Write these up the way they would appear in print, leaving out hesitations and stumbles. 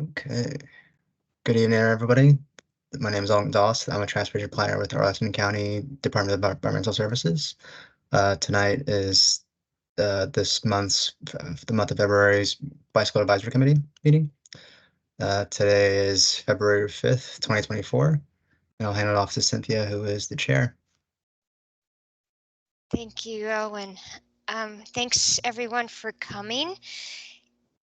Okay. Good evening, everybody. My name is Alton Doss. I'm a transportation planner with Arlington County Department of Environmental Services. Tonight is this month's, the month of February's Bicycle Advisory Committee meeting. Today is February 5th, 2024, and I'll hand it off to Cynthia, who is the chair. Thank you, Owen. Thanks everyone for coming,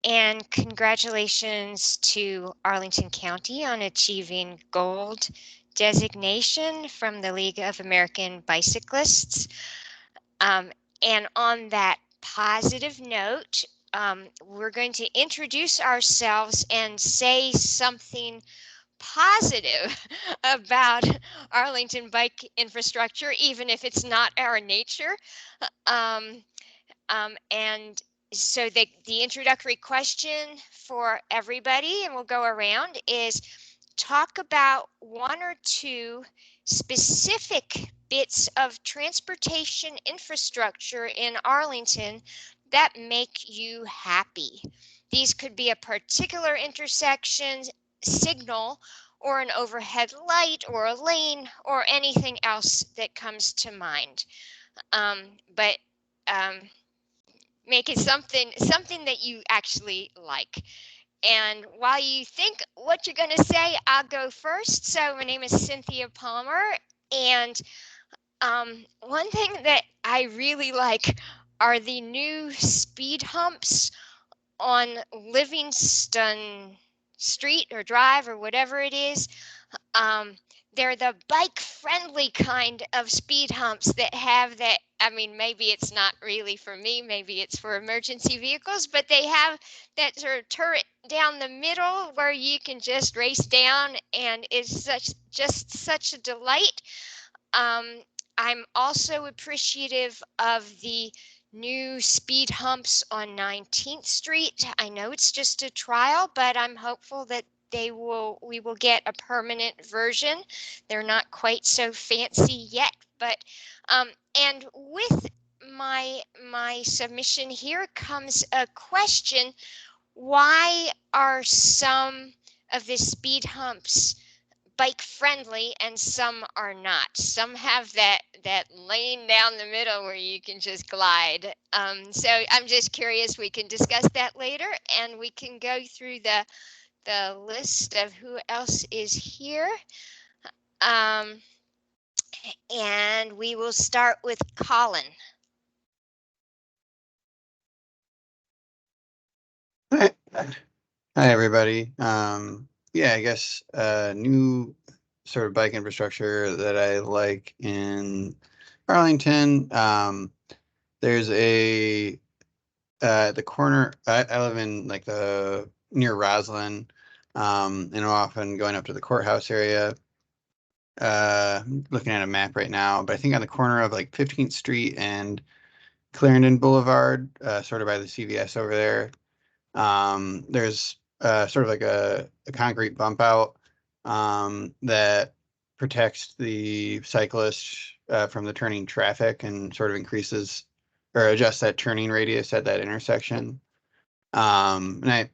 and congratulations to Arlington County on achieving gold designation from the League of American Bicyclists. And on that positive note, we're going to introduce ourselves and say something positive about Arlington bike infrastructure, even if it's not our nature. And so the introductory question for everybody, and we'll go around, is talk about one or two specific bits of transportation infrastructure in Arlington that make you happy. These could be a particular intersection, signal, or an overhead light, or a lane, or anything else that comes to mind. But make it something that you actually like. And while you think what you're going to say, I'll go first. So my name is Cynthia Palmer, and one thing that I really like are the new speed humps on Livingston Street or Drive or whatever it is. They're the bike-friendly kind of speed humps that have that. I mean, maybe it's not really for me, maybe it's for emergency vehicles, but they have that sort of turret down the middle where you can just race down, and it's just such a delight. I'm also appreciative of the new speed humps on 19th Street. I know it's just a trial, but I'm hopeful that we will get a permanent version. They're not quite so fancy yet, but and with my submission here comes a question: why are some of the speed humps bike friendly and some are not? Some have that lane down the middle where you can just glide. So I'm just curious. We can discuss that later, and we can go through the list of who else is here. And we will start with Colin. Hi, everybody. Yeah, I guess new sort of bike infrastructure that I like in Arlington. There's a the corner. I live in like the near Roslyn, and I'm often going up to the courthouse area. Looking at a map right now, but I think on the corner of like 15th Street and Clarendon Boulevard, sort of by the CVS over there. There's sort of like a concrete bump out that protects the cyclist from the turning traffic and sort of increases or adjusts that turning radius at that intersection. And I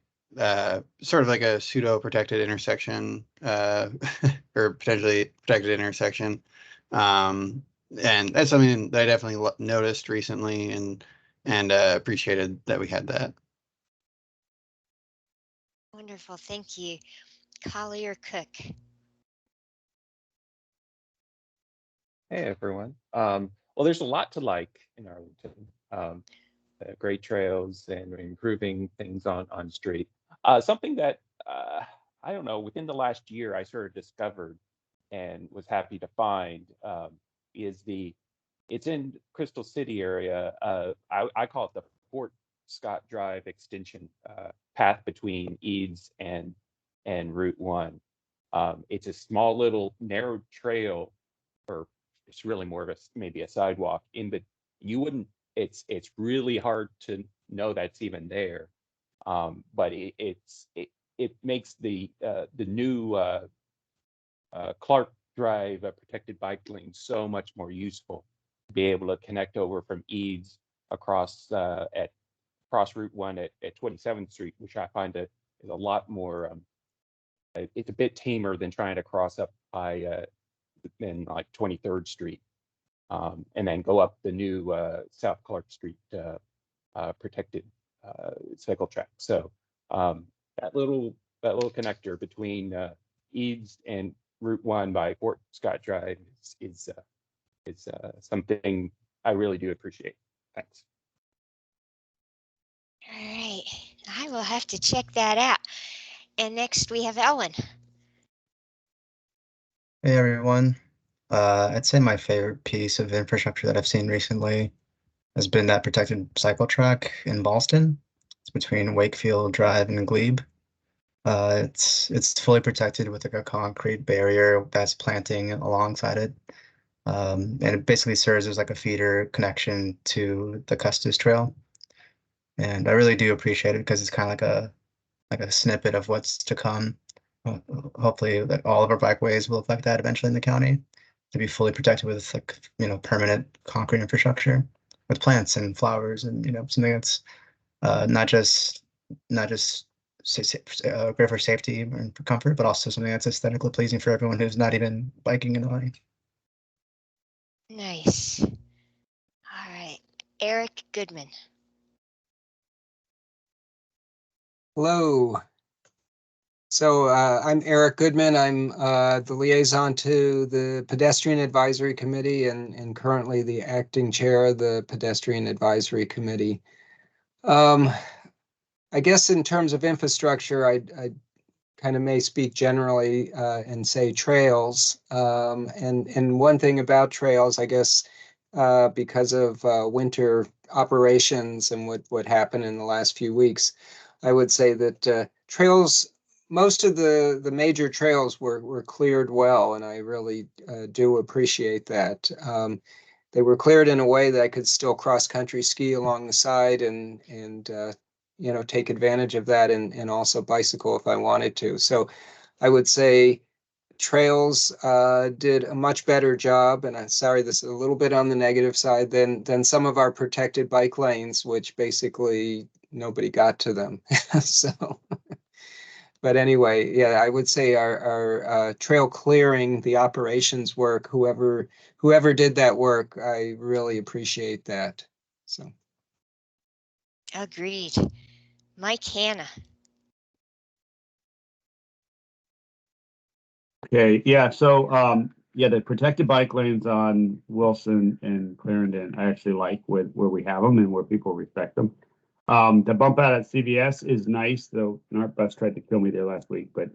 sort of like a pseudo protected intersection or potentially protected intersection. And that's something that I definitely noticed recently and appreciated that we had that. Wonderful, thank you. Collier Cook. Hey everyone. Well, there's a lot to like in Arlington. Great trails and improving things on street. Something that I don't know, within the last year I sort of discovered and was happy to find is it's in Crystal City area. I call it the Fort Scott Drive extension path between Eads and Route 1. It's a small little narrow trail, or it's really more of a maybe a sidewalk in, but you wouldn't. It's really hard to know that's even there. But it makes the new Clark Drive protected bike lane so much more useful to be able to connect over from Eads across Route 1 at 27th Street, which I find a a lot more. It's a bit tamer than trying to cross up by in like 23rd Street and then go up the new South Clark Street protected cycle track. So that little connector between Eads and Route 1 by Fort Scott Drive is something I really do appreciate. Thanks. All right, I will have to check that out. And next we have Ellen. Hey everyone. I'd say my favorite piece of infrastructure that I've seen recently has been that protected cycle track in Boston. It's between Wakefield Drive and Glebe. It's fully protected with like a concrete barrier that's planting alongside it. And it basically serves as like a feeder connection to the Custis Trail. And I really do appreciate it because it's kind of like a snippet of what's to come. Hopefully, that all of our bikeways will look like that eventually in the county, to be fully protected with like permanent concrete infrastructure with plants and flowers and something that's not just great for safety and for comfort, but also something that's aesthetically pleasing for everyone who's not even biking in the way. Nice. All right, Eric Goodman. Hello. So I'm Eric Goodman. I'm the liaison to the Pedestrian Advisory Committee and currently the acting chair of the Pedestrian Advisory Committee. I guess in terms of infrastructure, I kind of may speak generally and say trails. And one thing about trails, I guess, because of winter operations and what happened in the last few weeks, I would say that trails, most of the major trails were cleared well, and I really do appreciate that. They were cleared in a way that I could still cross-country ski along the side and take advantage of that and also bicycle if I wanted to. So I would say trails did a much better job, and I'm sorry, this is a little bit on the negative side than some of our protected bike lanes, which basically nobody got to them. So, but anyway, yeah, I would say our trail clearing, the operations work, whoever did that work, I really appreciate that. So. Agreed. Mike Hanna. Okay, yeah, so yeah, the protected bike lanes on Wilson and Clarendon, I actually like where we have them and where people respect them. The bump out at CVS is nice, though Nart Bus tried to kill me there last week, but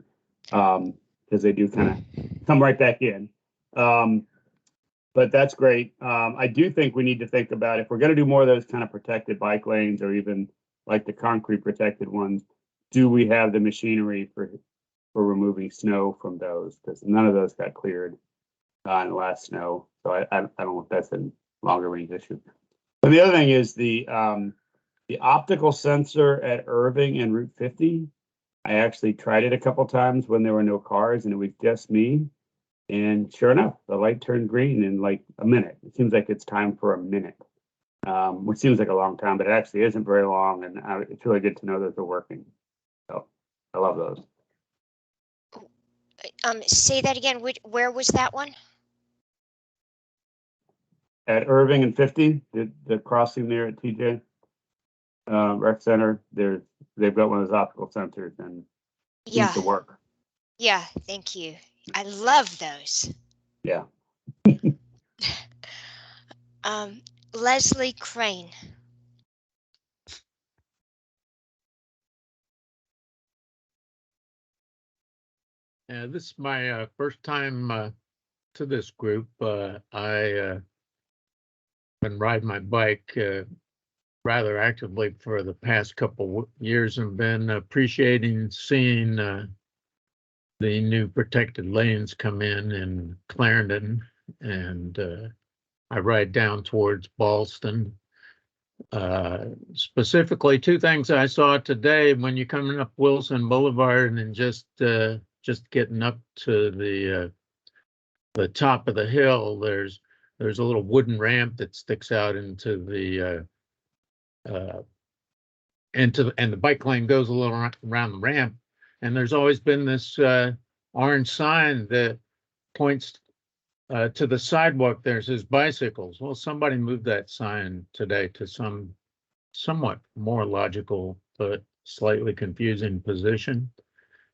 because they do kind of come right back in. But that's great. I do think we need to think about if we're going to do more of those kind of protected bike lanes or even like the concrete protected ones, do we have the machinery for removing snow from those? Because none of those got cleared in the last snow. So I don't know if that's a longer range issue. But the other thing is the optical sensor at Irving and Route 50. I actually tried it a couple times when there were no cars and it was just me. And sure enough, the light turned green in like a minute. It seems like it's time for a minute, which seems like a long time, but it actually isn't very long. And it's really good to know that they're working. So I love those. Say that again. Where was that one? At Irving and 50, the crossing there at TJ Rec Center, they've got one of those optical sensors and it seems to work. Yeah, thank you. I love those. Yeah. Leslie Crane. This is my first time to this group. I been riding my bike rather actively for the past couple years and been appreciating seeing the new protected lanes come in Clarendon, and I ride down towards Ballston. Specifically, two things I saw today when you're coming up Wilson Boulevard and just getting up to the top of the hill. There's a little wooden ramp that sticks out into the and the bike lane goes a little around the ramp, And there's always been this orange sign that points to the sidewalk. There says bicycles. Well, somebody moved that sign today to some somewhat more logical but slightly confusing position.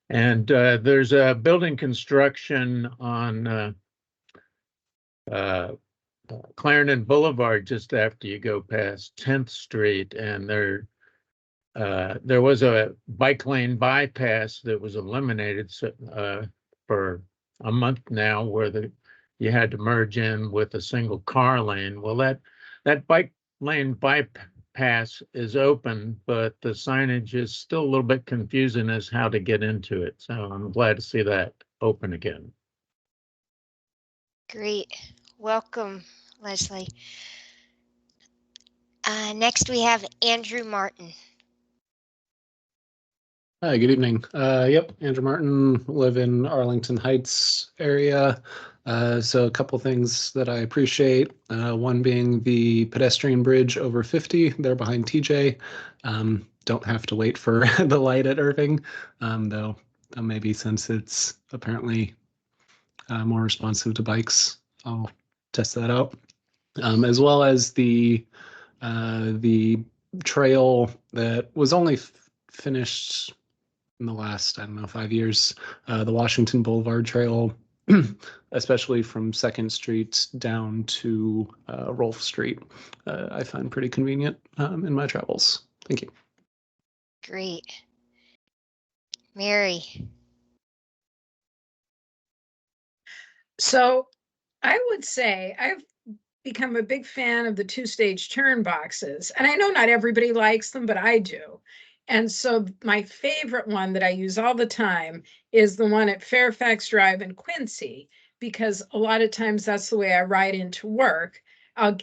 And there's a building construction on Clarendon Boulevard just after you go past 10th Street, and there was a bike lane bypass that was eliminated for a month now, where you had to merge in with a single car lane. Well, that bike lane bypass is open, but the signage is still a little bit confusing as how to get into it. So I'm glad to see that open again. Great. Welcome, Leslie. Next, we have Andrew Martin. Hi, good evening. Yep, Andrew Martin, live in Arlington Heights area. So a couple things that I appreciate. One being the pedestrian bridge over 50 there behind TJ. Don't have to wait for the light at Irving, though maybe since it's apparently more responsive to bikes, I'll test that out. As well as the trail that was only finished in the last, I don't know, 5 years, the Washington Boulevard Trail, especially from 2nd Street down to Rolfe Street, I find pretty convenient in my travels. Thank you. Great. Mary. So I would say I've become a big fan of the two-stage turn boxes. And I know not everybody likes them, but I do. And so my favorite one that I use all the time is the one at Fairfax Drive in Quincy, because a lot of times that's the way I ride into work. I'll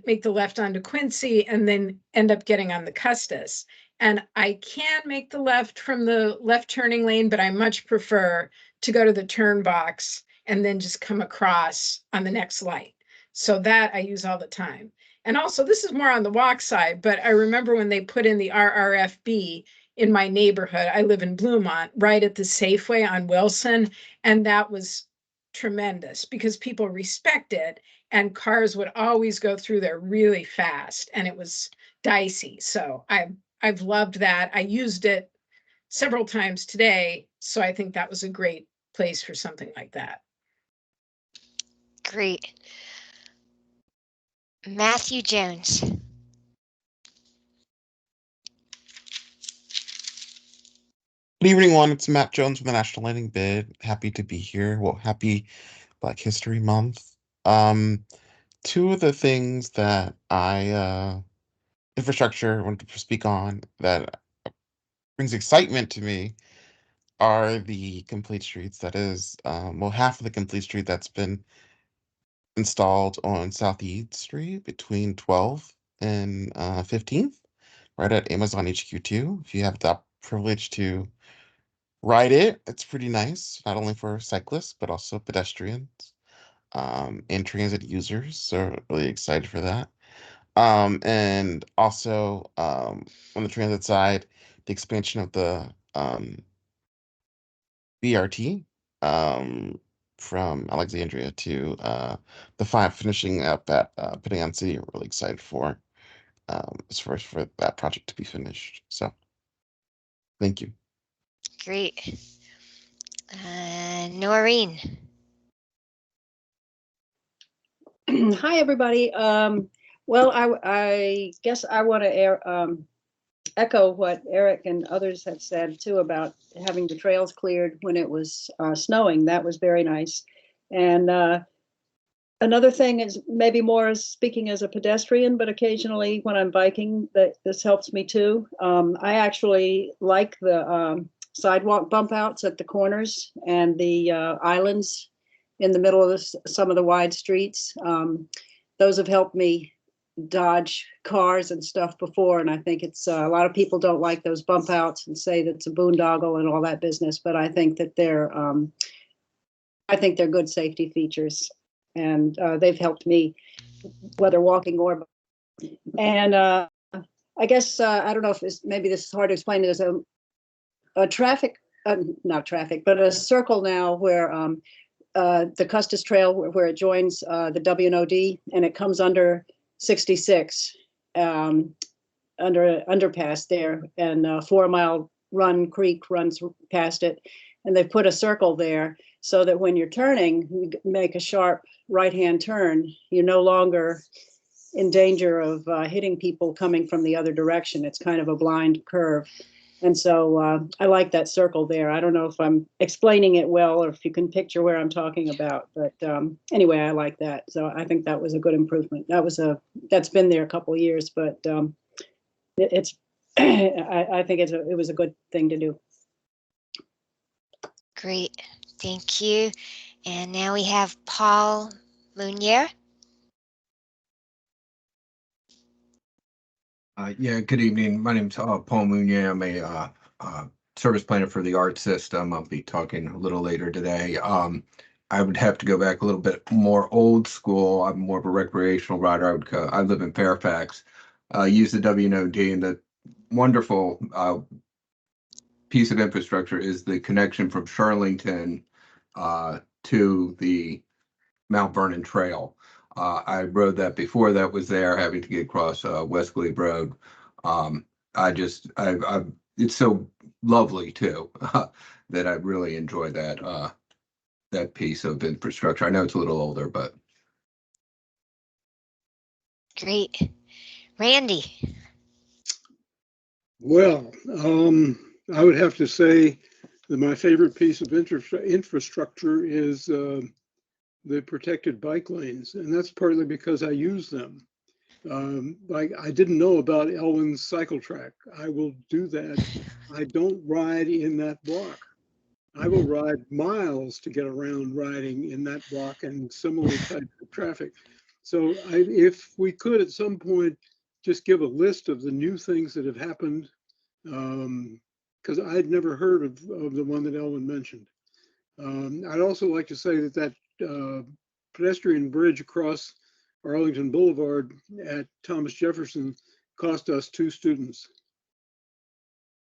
make the left onto Quincy and then end up getting on the Custis. And I can make the left from the left turning lane, but I much prefer to go to the turn box and then just come across on the next light. So that I use all the time. And also, this is more on the walk side, but I remember when they put in the RRFB in my neighborhood. I live in Bluemont, right at the Safeway on Wilson. And that was tremendous because people respect it, and cars would always go through there really fast, and it was dicey. So I've loved that. I used it several times today. So I think that was a great place for something like that. Great. Matthew Jones. Good evening, one. It's Matt Jones from the National Lighting Bid. Happy to be here. Well, happy Black History Month. Two of the things that infrastructure, wanted to speak on that brings excitement to me are the complete streets. That is, half of the complete street that's been installed on Southeast Street between 12th and 15th, right at Amazon HQ2. If you have the privilege to ride it, it's pretty nice, not only for cyclists, but also pedestrians and transit users. So really excited for that. And also on the transit side, the expansion of the BRT from Alexandria to the 5 finishing up at Penang City. I'm really excited for for that project to be finished. So thank you. Great. Noreen. Hi, everybody. Well, I guess I want to echo what Eric and others have said too about having the trails cleared when it was snowing. That was very nice. And another thing is maybe more speaking as a pedestrian, but occasionally when I'm biking, this helps me too. I actually like the sidewalk bump outs at the corners and the islands in the middle of some of the wide streets. Those have helped me dodge cars and stuff before, and I think it's a lot of people don't like those bump outs and say that it's a boondoggle and all that business, but I think that they're good safety features, and they've helped me whether walking or. And I guess I don't know if maybe this is hard to explain. There's a traffic not traffic, but a circle now where the Custis Trail where it joins the WNOD and it comes under 66 under an underpass there, and 4 Mile Run Creek runs past it, and they've put a circle there so that when you're turning, you make a sharp right-hand turn, you're no longer in danger of hitting people coming from the other direction. It's kind of a blind curve. And so I like that circle there. I don't know if I'm explaining it well or if you can picture where I'm talking about, but anyway, I like that. So I think that was a good improvement. That's been there a couple of years, but it's I think it was a good thing to do. Great, thank you. And now we have Paul Munier. Yeah, good evening. My name's Paul Munier. I'm a service planner for the art system. I'll be talking a little later today. I would have to go back a little bit more old school. I'm more of a recreational rider. I live in Fairfax. Use the WNOD, and the wonderful piece of infrastructure is the connection from Arlington to the Mount Vernon Trail. I rode that before that was there, having to get across West Glebe Road. It's so lovely too that I really enjoy that piece of infrastructure. I know it's a little older, but Great. Randy. Well, I would have to say that my favorite piece of infrastructure is the protected bike lanes, and that's partly because I use them. Like I didn't know about Elwyn's cycle track. I will do that. I don't ride in that block. I will ride miles to get around riding in that block and similar type of traffic. So if we could at some point just give a list of the new things that have happened, because I'd never heard of the one that Elwyn mentioned. I'd also like to say that pedestrian bridge across Arlington Boulevard at Thomas Jefferson cost us 2 students.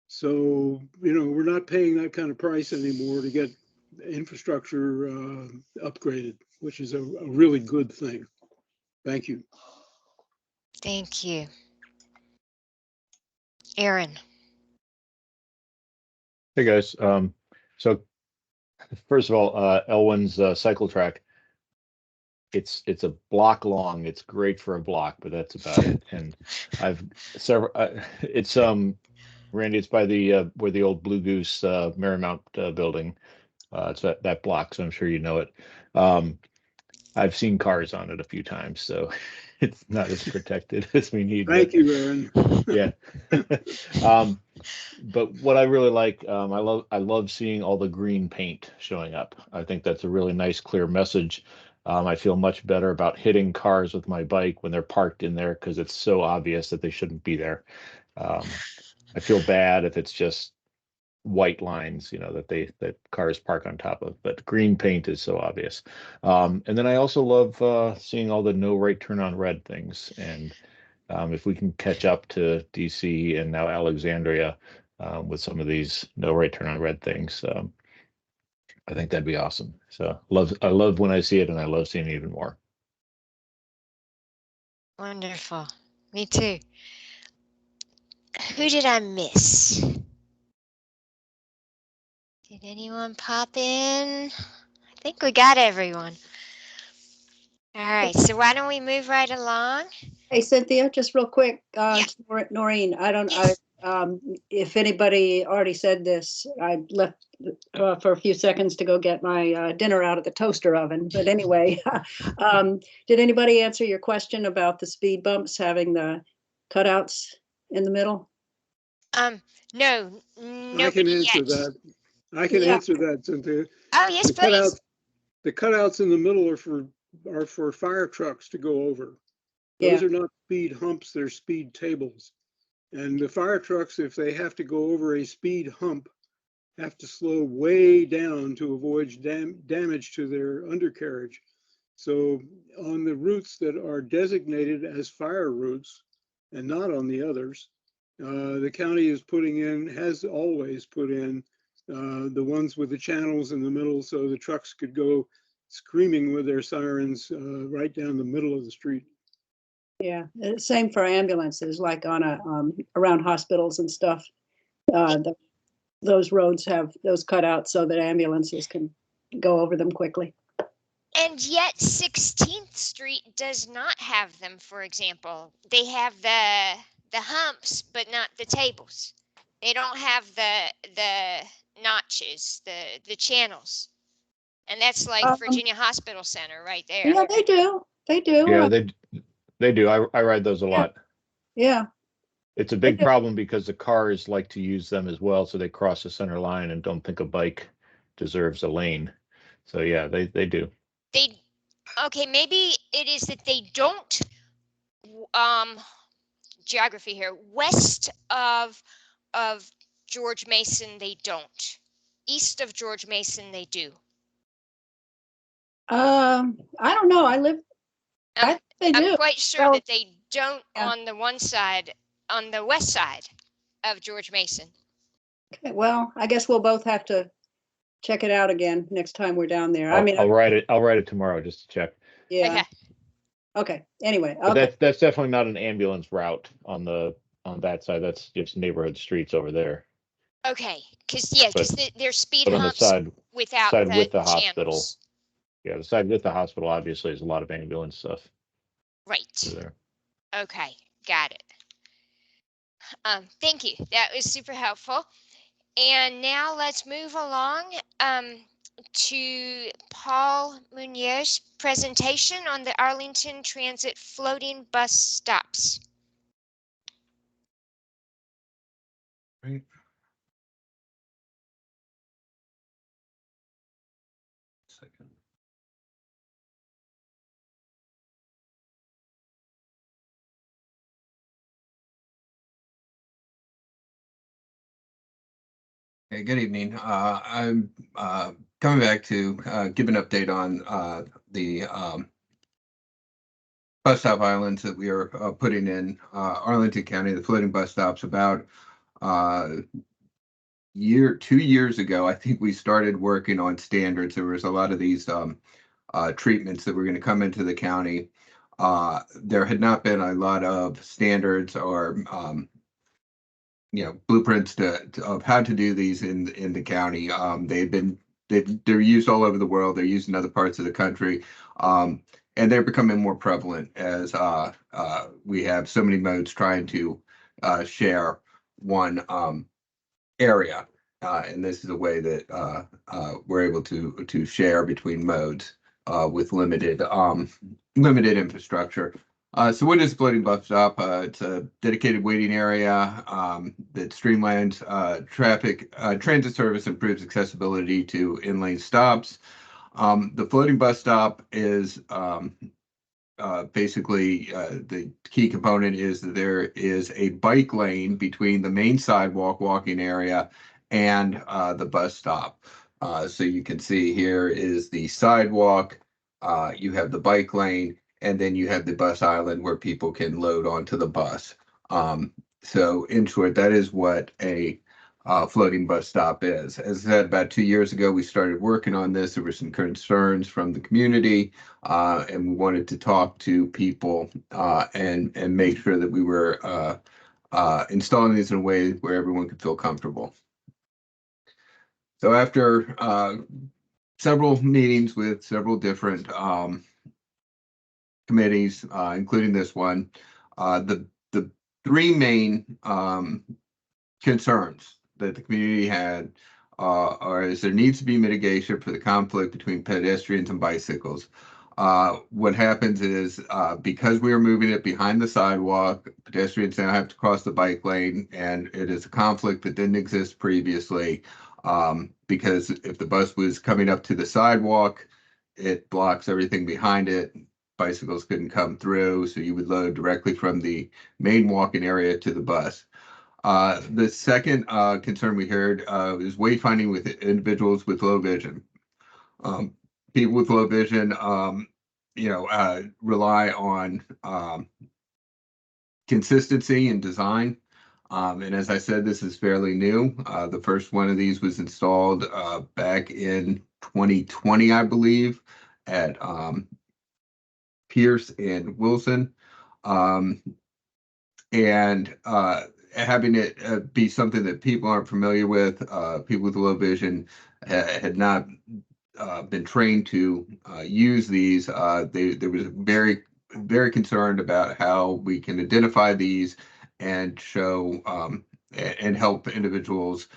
So, we're not paying that kind of price anymore to get infrastructure upgraded, which is a really good thing. Thank you. Thank you. Aaron. Hey guys. So first of all, Elwyn's cycle track. It's a block long. It's great for a block, but that's about it. And I've several. It's Randy. It's by the where the old Blue Goose Marymount building. It's that block, so I'm sure you know it. I've seen cars on it a few times, so it's not as protected as we need. Thank you, Aaron. Yeah. But what I really like, I love seeing all the green paint showing up. I think that's a really nice, clear message. I feel much better about hitting cars with my bike when they're parked in there because it's so obvious that they shouldn't be there. I feel bad if it's just white lines, that cars park on top of, but green paint is so obvious. And then I also love seeing all the no right turn on red things. And if we can catch up to DC and now Alexandria with some of these no right turn on red things, I think that'd be awesome. So I love when I see it, and I love seeing it even more. Wonderful. Me too. Who did I miss? Did anyone pop in? I think we got everyone. All right, so why don't we move right along? Hey, Cynthia, just real quick, Noreen, if anybody already said this, I left for a few seconds to go get my dinner out of the toaster oven. But anyway, did anybody answer your question about the speed bumps having the cutouts in the middle? No. I can answer that. I can answer that, Cynthia. Oh, yes, please. The cutouts in the middle are for fire trucks to go over. Those are not speed humps, they're speed tables. And the fire trucks, if they have to go over a speed hump, have to slow way down to avoid damage to their undercarriage. So on the routes that are designated as fire routes and not on the others, the county is has always put in the ones with the channels in the middle, so the trucks could go screaming with their sirens right down the middle of the street. Yeah, same for ambulances, like on around hospitals and stuff. Those roads have those cut out so that ambulances can go over them quickly. And yet 16th Street does not have them, for example. They have the humps, but not the tables. They don't have the notches, the channels. And that's like Virginia Hospital Center right there. Yeah, they do. They do. Yeah, they do. I ride those a lot. Yeah. It's a big problem because the cars like to use them as well, so they cross the center line and don't think a bike deserves a lane. So yeah, they do. Okay, maybe it is that they don't geography here. West of George Mason, they don't. East of George Mason, they do. I don't know. I think they do. I'm quite sure that they don't on the one side, on the west side of George Mason. Okay, well, I guess we'll both have to check it out again next time we're down there. I'll write it. I'll write it tomorrow just to check. Yeah. Okay. Anyway. But Okay. that's definitely not an ambulance route on that side. That's just neighborhood streets over there. Okay, because there's speed but on humps the side, without side the with the channels. hospital. Yeah, the side with the hospital obviously is a lot of ambulance stuff. Right. There. Okay, got it. Thank you. That was super helpful. And now let's move along to Paul Munier's presentation on the Arlington Transit floating bus stops. Right. Second. Hey, good evening. I'm coming back to give an update on the bus stop islands that we are putting in Arlington County, the floating bus stops. About 2 years ago, I think we started working on standards. There was a lot of these treatments that were going to come into the county. There had not been a lot of standards or blueprints of how to do these in the county. They're used all over the world. They're used in other parts of the country, and they're becoming more prevalent as we have so many modes trying to share one area, and this is a way that we're able to share between modes with limited infrastructure. So what is floating bus stop? It's a dedicated waiting area that streamlines traffic transit service, improves accessibility to in-lane stops. The floating bus stop is basically the key component is that there is a bike lane between the main sidewalk walking area and the bus stop. So you can see here is the sidewalk, you have the bike lane, and then you have the bus island where people can load onto the bus. So in short, that is what a floating bus stop is. As I said, about 2 years ago, we started working on this. There were some concerns from the community, and we wanted to talk to people and make sure that we were installing these in a way where everyone could feel comfortable. So after several meetings with several different committees, including this one, the three main concerns that the community had is there needs to be mitigation for the conflict between pedestrians and bicycles. What happens is because we are moving it behind the sidewalk, pedestrians now have to cross the bike lane, and it is a conflict that didn't exist previously because if the bus was coming up to the sidewalk, it blocks everything behind it. Bicycles couldn't come through, so you would load directly from the main walking area to the bus. The second concern we heard is wayfinding with individuals with low vision. People with low vision, rely on consistency in design. And as I said, this is fairly new. The first one of these was installed back in 2020, I believe, at Pierce and Wilson. And having it be something that people aren't familiar with, people with low vision had not been trained to use these. They was very concerned about how we can identify these and show and help individuals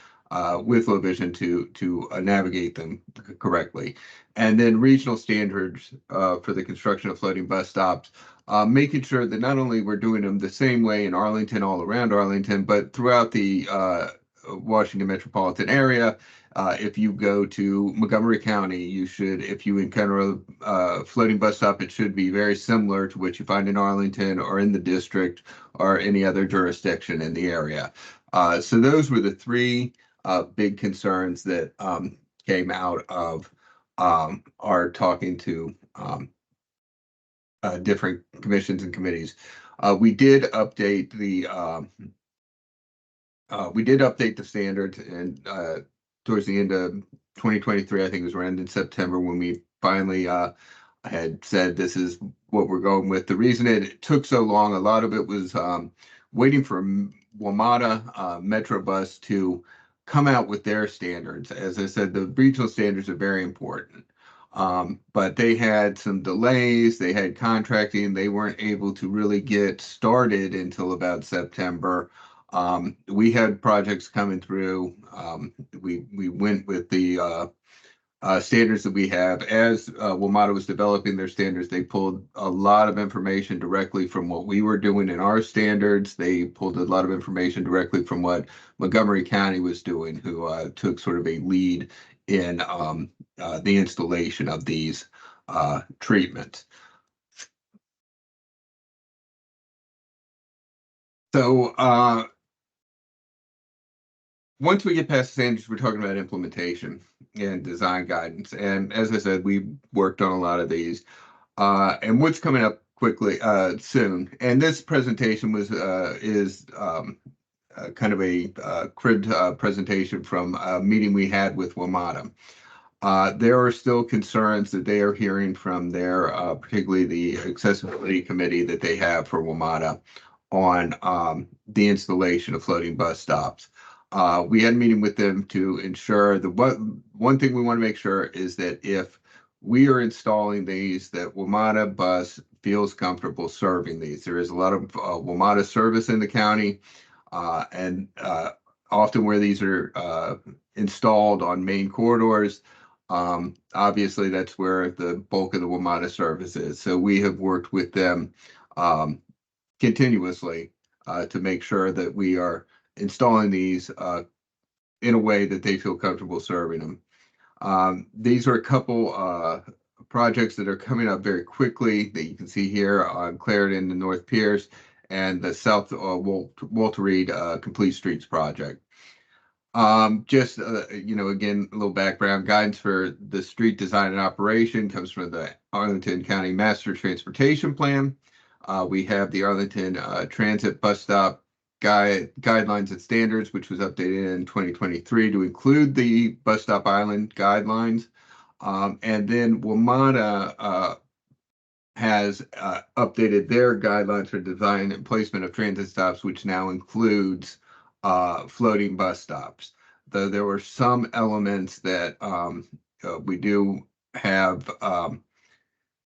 with low vision to navigate them correctly. And then regional standards for the construction of floating bus stops, making sure that not only we're doing them the same way in Arlington, all around Arlington, but throughout the Washington metropolitan area. If you go to Montgomery County, you should, if you encounter a floating bus stop, it should be very similar to what you find in Arlington or in the district or any other jurisdiction in the area. So those were the three big concerns that came out of our talking to different commissions and committees. We did update the standards and towards the end of 2023, I think it was around in September when we finally had said this is what we're going with. The reason it took so long, a lot of it was waiting for WMATA Metrobus to come out with their standards. As I said, the regional standards are very important. But they had some delays, they had contracting, they weren't able to really get started until about September. We had projects coming through. We went with the standards that we have. As WMATA was developing their standards, they pulled a lot of information directly from what we were doing in our standards. They pulled a lot of information directly from what Montgomery County was doing, who took sort of a lead in the installation of these treatments. So once we get past the standards, we're talking about implementation and design guidance. And as I said, we worked on a lot of these. And what's coming up quickly soon. And this presentation was is kind of a cribbed presentation from a meeting we had with WMATA. There are still concerns that they are hearing from their, particularly the accessibility committee that they have for WMATA on the installation of floating bus stops. We had a meeting with them to ensure the one thing we want to make sure is that if we are installing these, that WMATA bus feels comfortable serving these. There is a lot of WMATA service in the county, and often where these are installed on main corridors, obviously that's where the bulk of the WMATA service is. So we have worked with them continuously to make sure that we are installing these in a way that they feel comfortable serving them. These are a couple projects that are coming up very quickly that you can see here on Clarendon and North Pierce and the South Walter Reed Complete Streets project. Just, again, a little background guidance for the street design and operation comes from the Arlington County Master Transportation Plan. We have the Arlington Transit Bus Stop Guidelines and Standards, which was updated in 2023 to include the bus stop island guidelines. And then WMATA has updated their guidelines for design and placement of transit stops, which now includes floating bus stops. Though there were some elements that we do have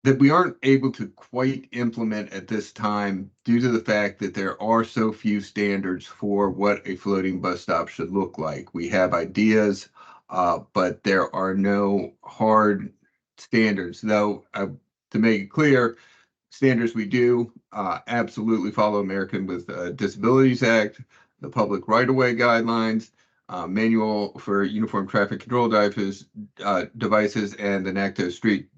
that we aren't able to quite implement at this time due to the fact that there are so few standards for what a floating bus stop should look like. We have ideas, but there are no hard standards. Though, to make it clear, standards we do absolutely follow American with Disabilities Act, the Public Right-of-Way Guidelines, Manual for Uniform Traffic Control Devices, and the NACTO Street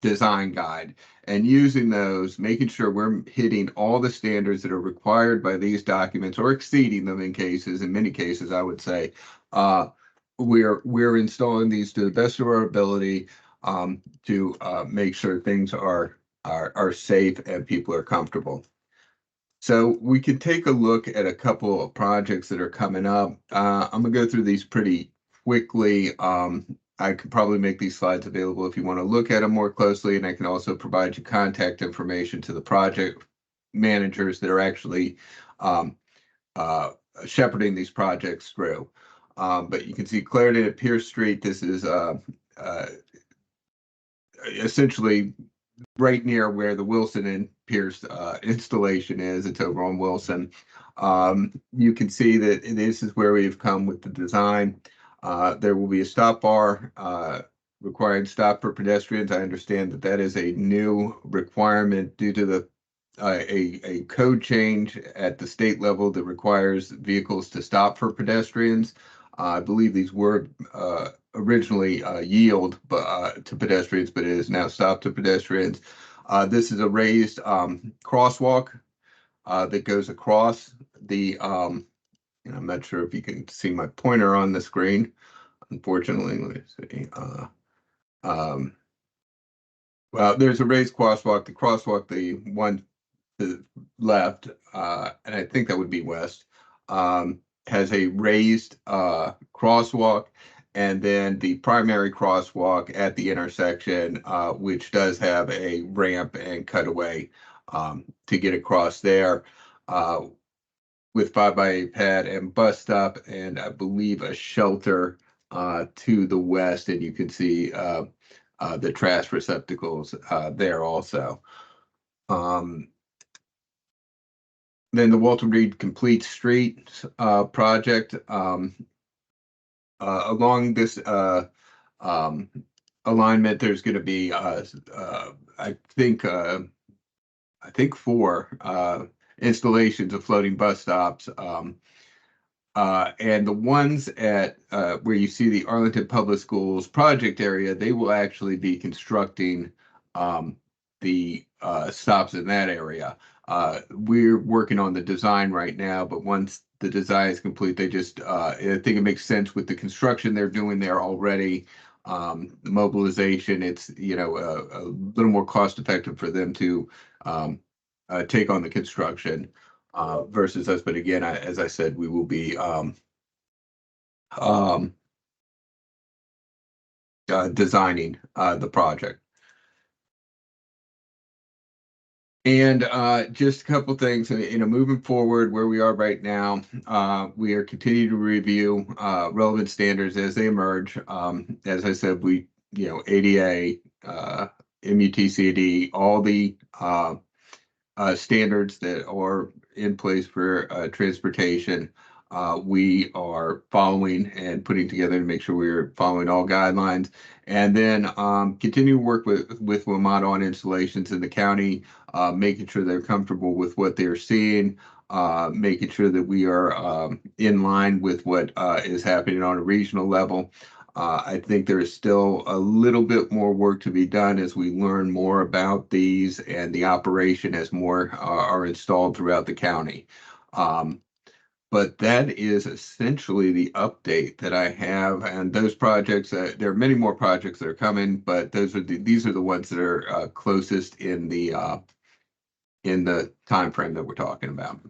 Design Guide, and using those, making sure we're hitting all the standards that are required by these documents or exceeding them in many cases, I would say. We're installing these to the best of our ability to make sure things are safe and people are comfortable. So we could take a look at a couple of projects that are coming up. I'm gonna go through these pretty quickly. I could probably make these slides available if you want to look at them more closely, and I can also provide you contact information to the project managers that are actually shepherding these projects through. But you can see Clarendon at Pierce Street. This is essentially right near where the Wilson and Pierce installation is. It's over on Wilson. You can see that this is where we've come with the design. There will be a stop bar requiring stop for pedestrians. I understand that that is a new requirement due to the a code change at the state level that requires vehicles to stop for pedestrians. I believe these were originally yield to pedestrians, but it is now stop to pedestrians. This is a raised crosswalk that goes across the, and I'm not sure if you can see my pointer on the screen, unfortunately. Let me see. Well, there's a raised crosswalk. The crosswalk, the one to the left, and I think that would be west, has a raised crosswalk, and then the primary crosswalk at the intersection, which does have a ramp and cutaway to get across there, with 5x8 pad and bus stop, and I believe a shelter to the west, and you can see the trash receptacles there also. Then the Walter Reed Complete Street project, along this alignment, there's going to be I think 4 installations of floating bus stops. And the ones at where you see the Arlington Public Schools project area, they will actually be constructing the stops in that area. We're working on the design right now, but once the design is complete, they just, I think it makes sense with the construction they're doing there already. The mobilization, it's, you know, a little more cost effective for them to take on the construction versus us. But again, as I said, we will be designing the project. And just a couple things, you know, moving forward where we are right now, we are continuing to review relevant standards as they emerge. As I said, we, you know, ADA, MUTCD, all the standards that are in place for transportation, we are following and putting together to make sure we're following all guidelines, and then continue to work with WMATA on installations in the county, making sure they're comfortable with what they're seeing, making sure that we are in line with what is happening on a regional level. I think there is still a little bit more work to be done as we learn more about these and the operation as more are installed throughout the county. But that is essentially the update that I have, and those projects. There are many more projects that are coming, but these are the ones that are closest in the time frame that we're talking about.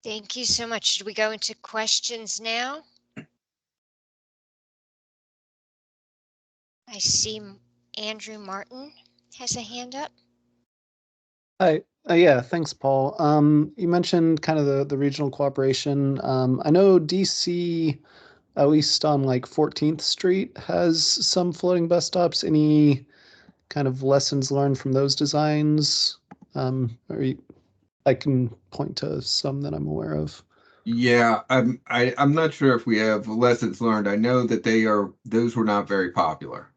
Thank you so much. Should we go into questions now? I see Andrew Martin has a hand up. Hi. Yeah, thanks, Paul. You mentioned kind of the regional cooperation. I know DC, at least on like 14th Street, has some floating bus stops. Any kind of lessons learned from those designs? I can point to some that I'm aware of. Yeah, I'm not sure if we have lessons learned. I know that those were not very popular.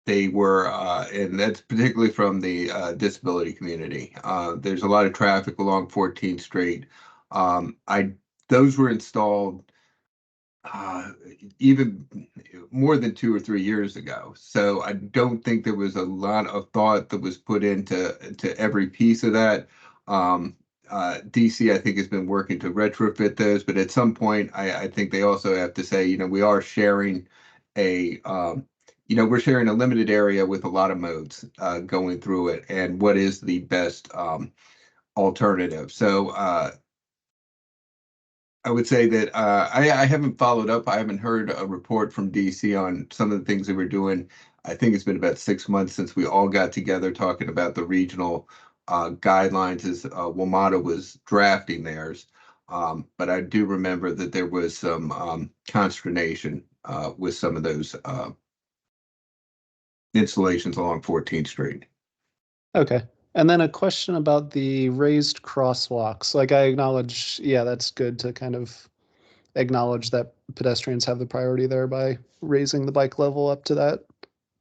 They were, and that's particularly from the disability community. There's a lot of traffic along 14th Street. Those were installed even more than 2 or 3 years ago. So I don't think there was a lot of thought that was put into every piece of that. DC, I think, has been working to retrofit those, but at some point, I think they also have to say, you know, we are sharing a we're sharing a limited area with a lot of modes going through it, and what is the best alternative. So I would say that I haven't followed up. I haven't heard a report from DC on some of the things that we're doing. I think it's been about 6 months since we all got together talking about the regional guidelines as WMATA was drafting theirs. But I do remember that there was some consternation with some of those installations along 14th Street. Okay. And then a question about the raised crosswalks. Like I acknowledge, yeah, that's good to kind of acknowledge that pedestrians have the priority there by raising the bike level up to that,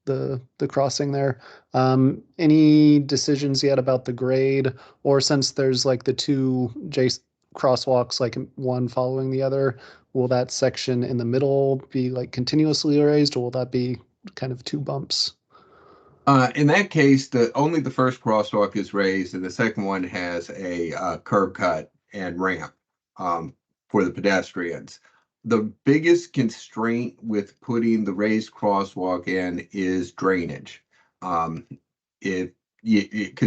the crossing there. Any decisions yet about the grade, or since there's like the two crosswalks, like one following the other, will that section in the middle be like continuously raised, or will that be kind of two bumps? In that case, only the first crosswalk is raised, and the second one has a curb cut and ramp for the pedestrians. The biggest constraint with putting the raised crosswalk in is drainage. Because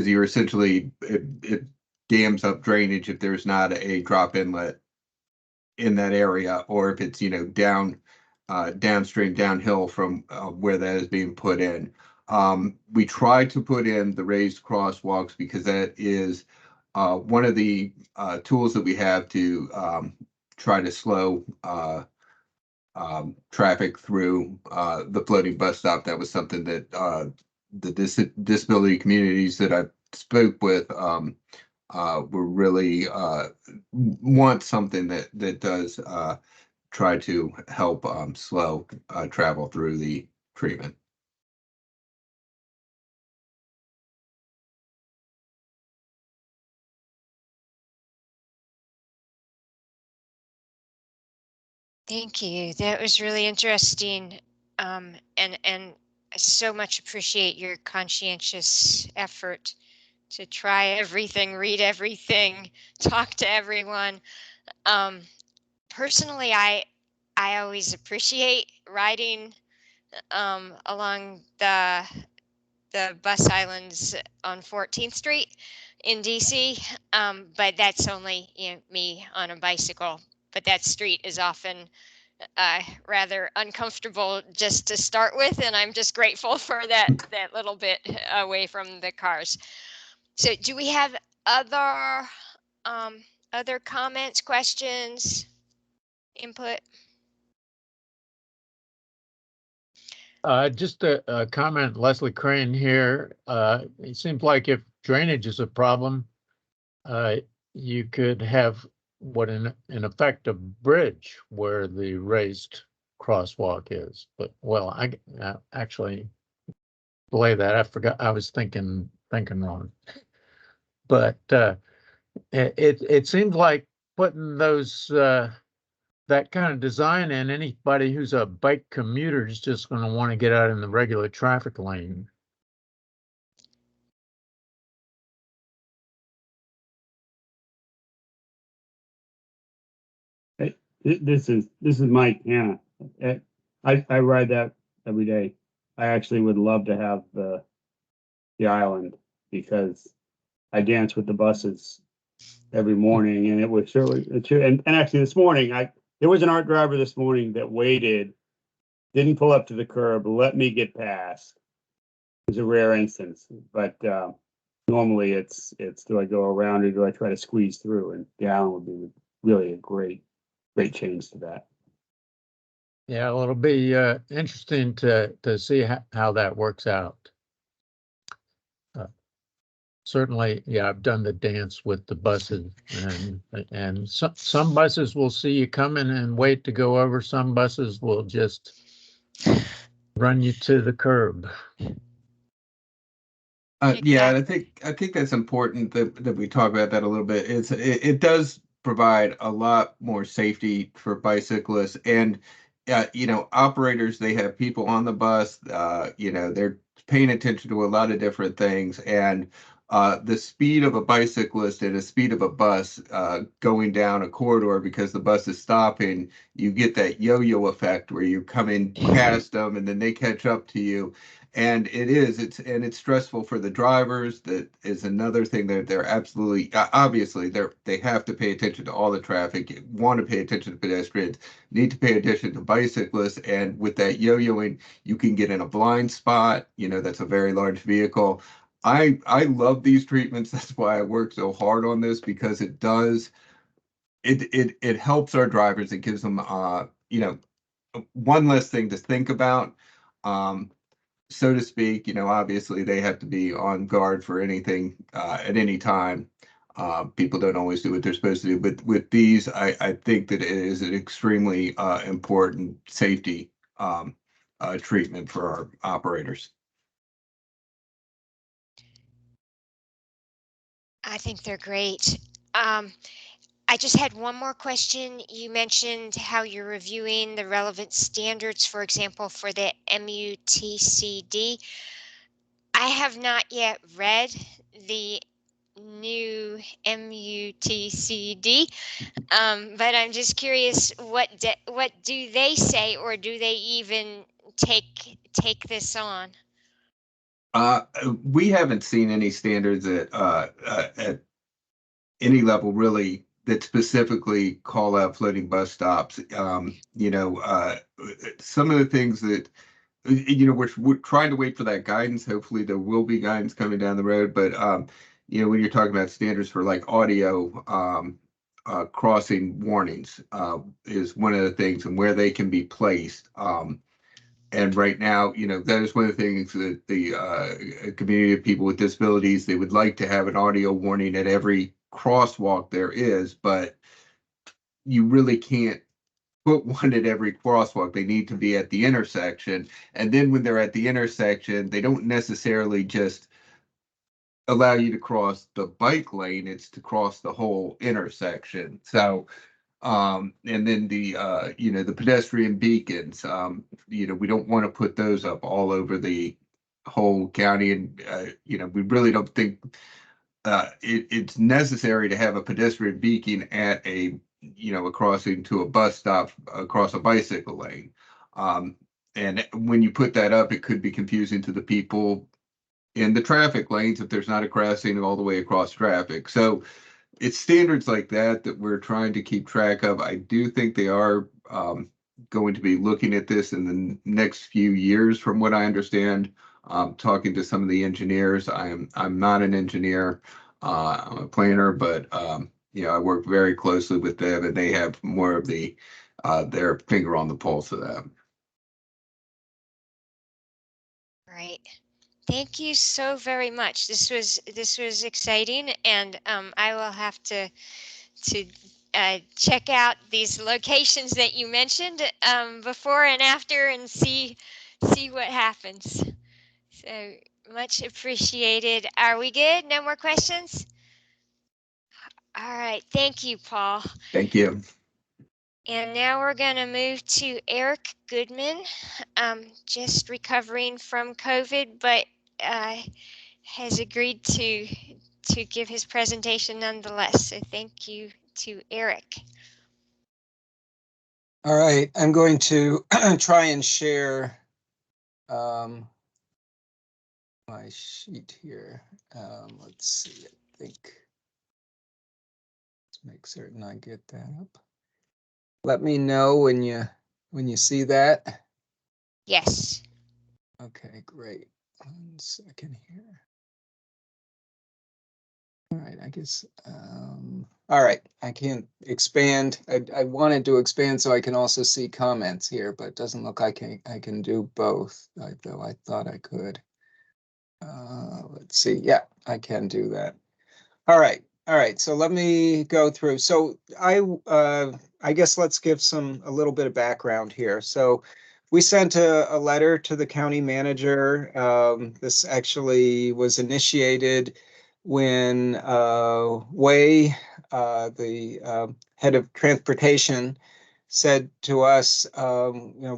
you're essentially it dams up drainage if there's not a drop inlet in that area, or if it's downstream, downhill from where that is being put in. We try to put in the raised crosswalks because that is one of the tools that we have to try to slow traffic through the floating bus stop. That was something that the disability communities that I spoke with were really want something that does try to help slow travel through the treatment. Thank you. That was really interesting, and I so much appreciate your conscientious effort to try everything, read everything, talk to everyone. Personally, I always appreciate riding along the bus islands on 14th Street in DC, but that's only me on a bicycle. But that street is often rather uncomfortable just to start with, and I'm just grateful for that little bit away from the cars. So, do we have other comments, questions, input? Just a comment, Leslie Crane here. It seems like if drainage is a problem, you could have what in effect a bridge where the raised crosswalk is. But well, I actually belay that. I forgot. I was thinking wrong. But it seems like putting those that kind of design in, anybody who's a bike commuter is just going to want to get out in the regular traffic lane. This is Mike Hanna. I ride that every day. I actually would love to have the island because I dance with the buses every morning, and it was certainly and actually this morning there was an art driver this morning that waited, didn't pull up to the curb, let me get past. It was a rare instance, but normally it's do I go around or do I try to squeeze through? And the island would be really a great change to that. Yeah, well, it'll be interesting to see how that works out. Certainly, yeah, I've done the dance with the buses, and some buses will see you coming and wait to go over. Some buses will just run you to the curb. Yeah, I think that's important that we talk about that a little bit. It does provide a lot more safety for bicyclists, and operators, they have people on the bus. They're paying attention to a lot of different things, and the speed of a bicyclist and the speed of a bus going down a corridor because the bus is stopping, you get that yo-yo effect where you come in past them and then they catch up to you. And it's stressful for the drivers. That is another thing that they're absolutely, obviously, they have to pay attention to all the traffic, want to pay attention to pedestrians, need to pay attention to bicyclists. And with that yo-yoing, you can get in a blind spot, that's a very large vehicle. I love these treatments. That's why I work so hard on this, because it helps our drivers. It gives them one less thing to think about, so to speak. Obviously they have to be on guard for anything at any time. People don't always do what they're supposed to do, but with these, I think that it is an extremely important safety treatment for our operators. I think they're great. I just had one more question. You mentioned how you're reviewing the relevant standards, for example, for the MUTCD. I have not yet read the new MUTCD, but I'm just curious, what do they say, or do they even take this on? We haven't seen any standards at any level really that specifically call out floating bus stops. Some of the things that we're trying to wait for that guidance. Hopefully, there will be guidance coming down the road. But when you're talking about standards for like audio crossing warnings, is one of the things, and where they can be placed. And right now, that is one of the things that the community of people with disabilities, they would like to have an audio warning at every crosswalk there is, but you really can't put one at every crosswalk. They need to be at the intersection. And then when they're at the intersection, they don't necessarily just allow you to cross the bike lane, it's to cross the whole intersection. So and then the pedestrian beacons, we don't want to put those up all over the whole county. And we really don't think it's necessary to have a pedestrian beacon at a crossing to a bus stop across a bicycle lane. And when you put that up, it could be confusing to the people in the traffic lanes if there's not a crossing all the way across traffic. So it's standards like that that we're trying to keep track of. I do think they are going to be looking at this in the next few years, from what I understand. Talking to some of the engineers, I'm not an engineer, I'm a planner, but I work very closely with them, and they have more of their finger on the pulse of that. Right. Thank you so very much. This was exciting, and I will have to check out these locations that you mentioned before and after, and see what happens. So much appreciated. Are we good? No more questions? All right. Thank you, Paul. Thank you. And now we're going to move to Eric Goodman, just recovering from COVID, but has agreed to give his presentation nonetheless. So thank you to Eric. All right, I'm going to try and share my sheet here. Let's see, I think, let's make certain I get that up. Let me know when you see that. Yes. Okay, great. 1 second here. All right, I guess, all right, I can't expand. I wanted to expand so I can also see comments here, but it doesn't look like I can do both, though I thought I could. Let's see, yeah, I can do that. All right, so let me go through. So I guess let's give a little bit of background here. So we sent a letter to the county manager. This actually was initiated when Wei, the head of transportation, said to us,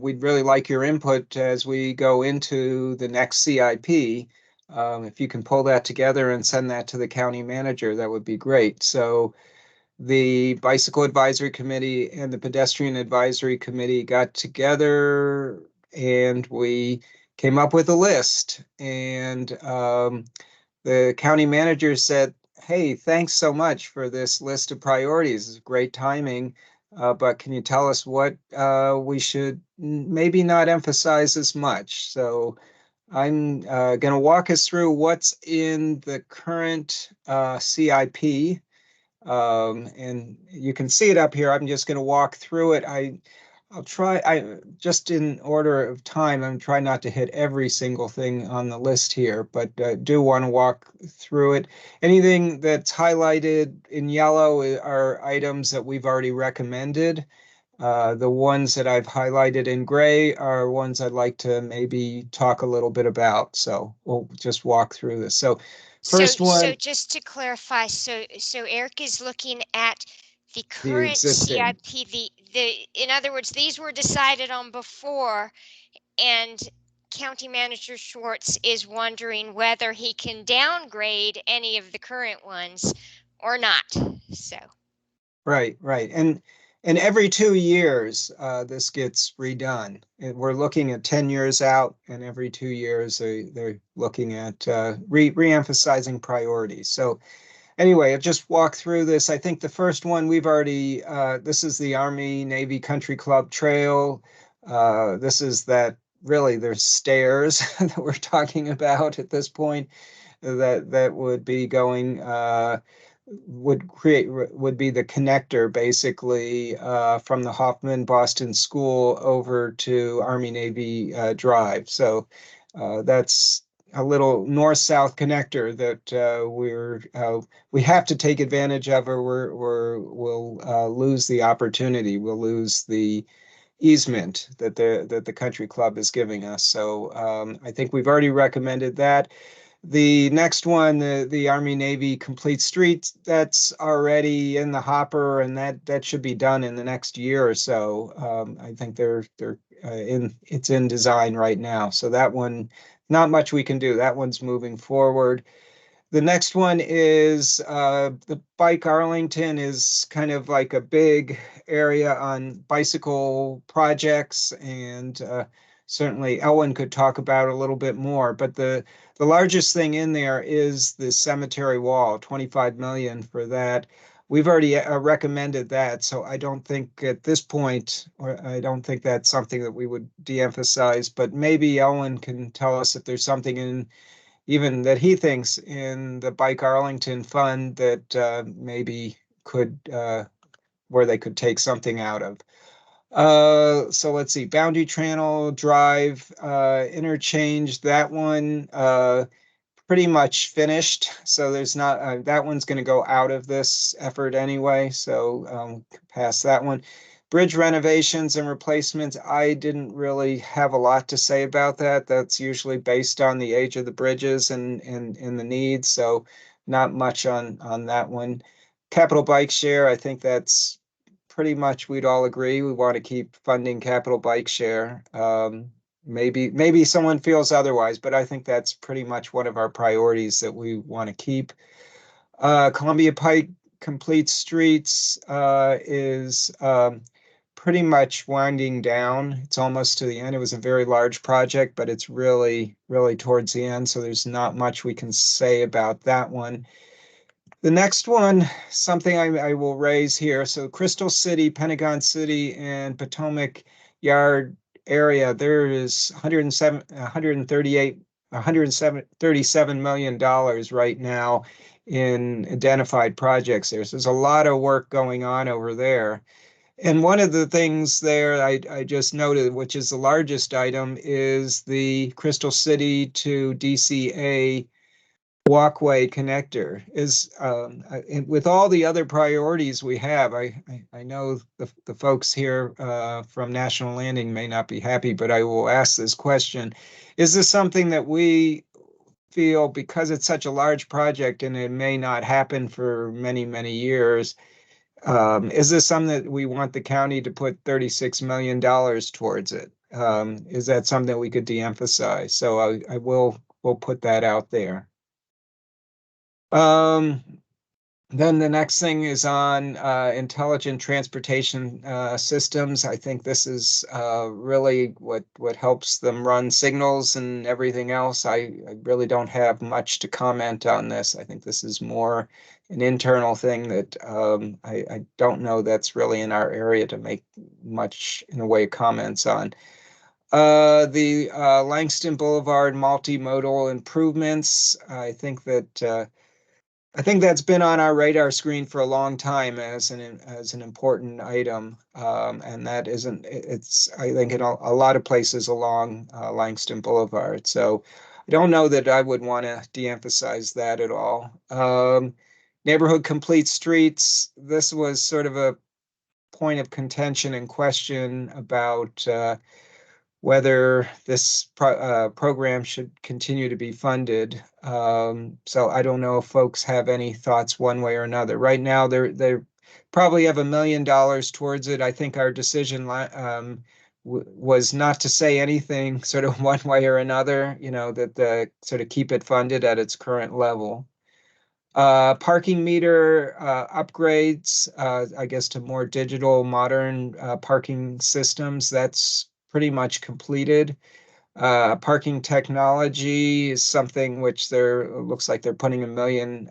we'd really like your input as we go into the next CIP. If you can pull that together and send that to the county manager, that would be great. So the Bicycle Advisory Committee and the Pedestrian Advisory Committee got together and we came up with a list. And the county manager said, "Hey, thanks so much for this list of priorities. It's great timing. But can you tell us what we should maybe not emphasize as much?" So I'm going to walk us through what's in the current CIP. And you can see it up here. I'm just going to walk through it. I'll try, just in order of time, I'm trying not to hit every single thing on the list here, but do want to walk through it. Anything that's highlighted in yellow are items that we've already recommended. The ones that I've highlighted in gray are ones I'd like to maybe talk a little bit about. So we'll just walk through this. So first So one, just to clarify, so Eric is looking at the the current existing. CIP. In other words, these were decided on before, and County Manager Schwartz is wondering whether he can downgrade any of the current ones or not. So Right, right. And every 2 years, this gets redone. And we're looking at 10 years out, and every 2 years they're looking at re-emphasizing priorities. So anyway, I'll just walk through this. I think the first one we've already, this is the Army Navy Country Club Trail. This is that, really, there's stairs that we're talking about at this point that would be going, would be the connector basically from the Hoffman Boston School over to Army Navy Drive. So that's a little north-south connector that we have to take advantage of, or we'll lose the opportunity. We'll lose the easement that the country club is giving us. So I think we've already recommended that. The next one, the Army Navy Complete Streets, that's already in the hopper, and that should be done in the next year or so. I think it's in design right now. So that one, not much we can do. That one's moving forward. The next one is the Bike Arlington is kind of like a big area on bicycle projects, and certainly Ellen could talk about it a little bit more. But the largest thing in there is the cemetery wall, 25 million for that. We've already recommended that, so I don't think at this point, or I don't think that's something that we would de-emphasize. But maybe Ellen can tell us if there's something in even that he thinks in the Bike Arlington Fund that maybe could, where they could take something out of. So let's see, Boundary Channel Drive interchange, that one pretty much finished. So there's not, that one's going to go out of this effort anyway. So pass that one. Bridge renovations and replacements, I didn't really have a lot to say about that. That's usually based on the age of the bridges and the needs. So not much on that one. Capital Bike Share, I think that's pretty much, we'd all agree. We want to keep funding Capital Bike Share. Maybe someone feels otherwise, but I think that's pretty much one of our priorities that we want to keep. Columbia Pike Complete Streets is pretty much winding down. It's almost to the end. It was a very large project, but it's really, really towards the end. So there's not much we can say about that one. The next one, something I will raise here. So Crystal City, Pentagon City, and Potomac Yard area, there is 137 million dollars right now in identified projects there. So there's a lot of work going on over there. And one of the things there I just noted, which is the largest item, is the Crystal City to DCA walkway connector. Is with all the other priorities we have, I know the folks here from National Landing may not be happy, but I will ask this question. Is this something that we feel, because it's such a large project and it may not happen for many, many years, is this something that we want the county to put $36 million towards it? Is that something that we could de-emphasize? So I will we'll put that out there. Then the next thing is on intelligent transportation systems. I think this is really what helps them run signals and everything else. I really don't have much to comment on this. I think this is more an internal thing that I don't know that's really in our area to make much in the way of comments on. The Langston Boulevard multimodal improvements. I think that's been on our radar screen for a long time as an important item, and that isn't. It's I think in a lot of places along Langston Boulevard. So I don't know that I would want to de-emphasize that at all. Neighborhood complete streets. This was sort of a point of contention and question about whether this program should continue to be funded. So I don't know if folks have any thoughts one way or another. Right now, they probably have $1 million towards it. I think our decision was not to say anything sort of one way or another, that sort of keep it funded at its current level. Parking meter upgrades, I guess, to more digital, modern parking systems. That's pretty much completed. Parking technology is something which looks like they're putting $1 million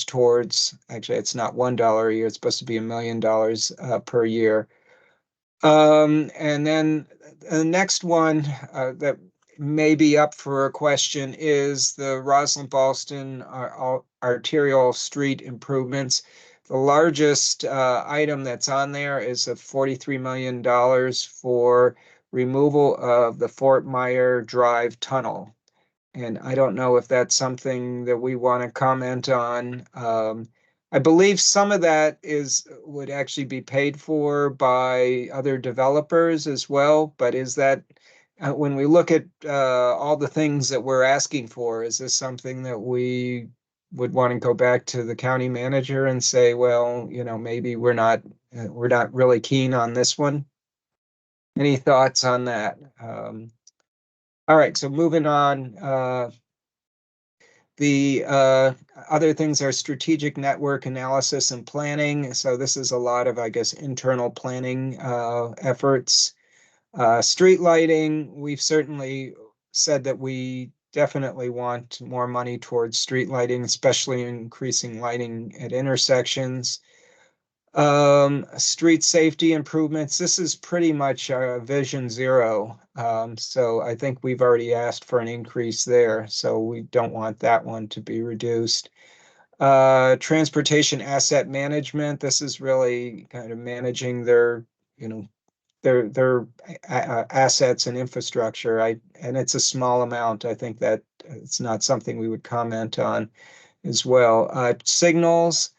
towards. Actually, it's not $1 a year. It's supposed to be $1 million per year. And then the next one that may be up for a question is the Rosslyn Ballston arterial street improvements. The largest item that's on there is a $43 million for removal of the Fort Myer Drive tunnel. And I don't know if that's something that we want to comment on. I believe some of that would actually be paid for by other developers as well. But is that, when we look at all the things that we're asking for, is this something that we would want to go back to the county manager and say, well, maybe we're not really keen on this one? Any thoughts on that? All right, so moving on. The other things are strategic network analysis and planning. So this is a lot of, I guess, internal planning efforts. Street lighting, we've certainly said that we definitely want more money towards street lighting, especially increasing lighting at intersections. Street safety improvements, this is pretty much Vision Zero. So I think we've already asked for an increase there, so we don't want that one to be reduced. Transportation asset management, this is really kind of managing their assets and infrastructure. And it's a small amount. I think that it's not something we would comment on as well. Signals,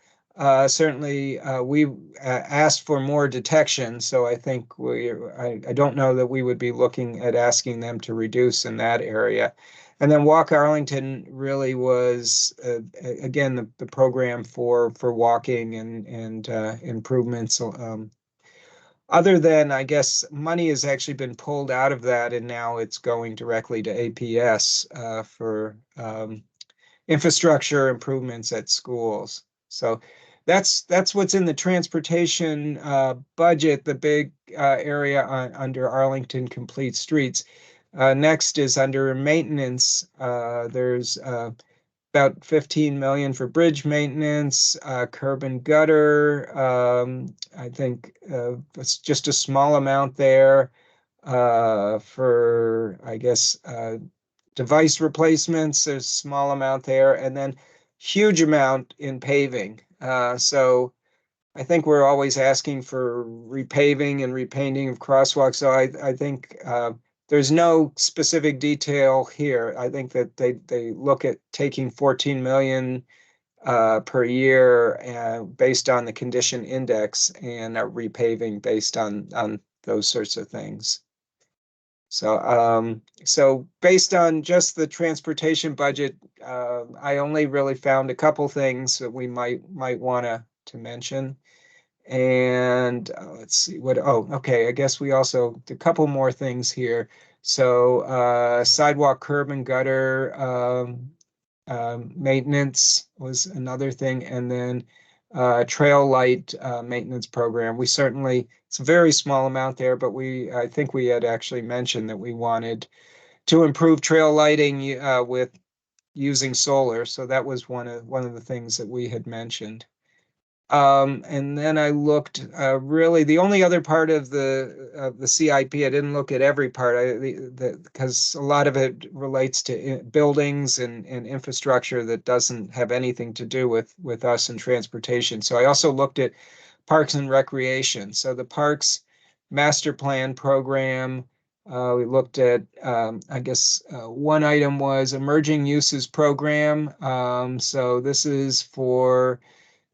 certainly we asked for more detection, so I think I don't know that we would be looking at asking them to reduce in that area. And then Walk Arlington really was, again, the program for walking and improvements. Other than, I guess, money has actually been pulled out of that, and now it's going directly to APS for infrastructure improvements at schools. So that's what's in the transportation budget, the big area under Arlington Complete Streets. Next is under maintenance. There's about 15 million for bridge maintenance, curb and gutter. I think it's just a small amount there for, I guess, device replacements. There's a small amount there, and then huge amount in paving. So I think we're always asking for repaving and repainting of crosswalks. So I think there's no specific detail here. I think that they look at taking 14 million per year based on the condition index, and repaving based on those sorts of things. So based on just the transportation budget, I only really found a couple things that we might want to mention. And let's see okay. I guess we also, a couple more things here. So sidewalk, curb and gutter maintenance was another thing. And then trail light maintenance program. We certainly, it's a very small amount there, but I think we had actually mentioned that we wanted to improve trail lighting with using solar. So that was one of the things that we had mentioned. And then I looked really the only other part of the CIP. I didn't look at every part because a lot of it relates to buildings and infrastructure that doesn't have anything to do with us and transportation. So I also looked at parks and recreation. So the parks master plan program. We looked at, I guess, one item was emerging uses program. So this is for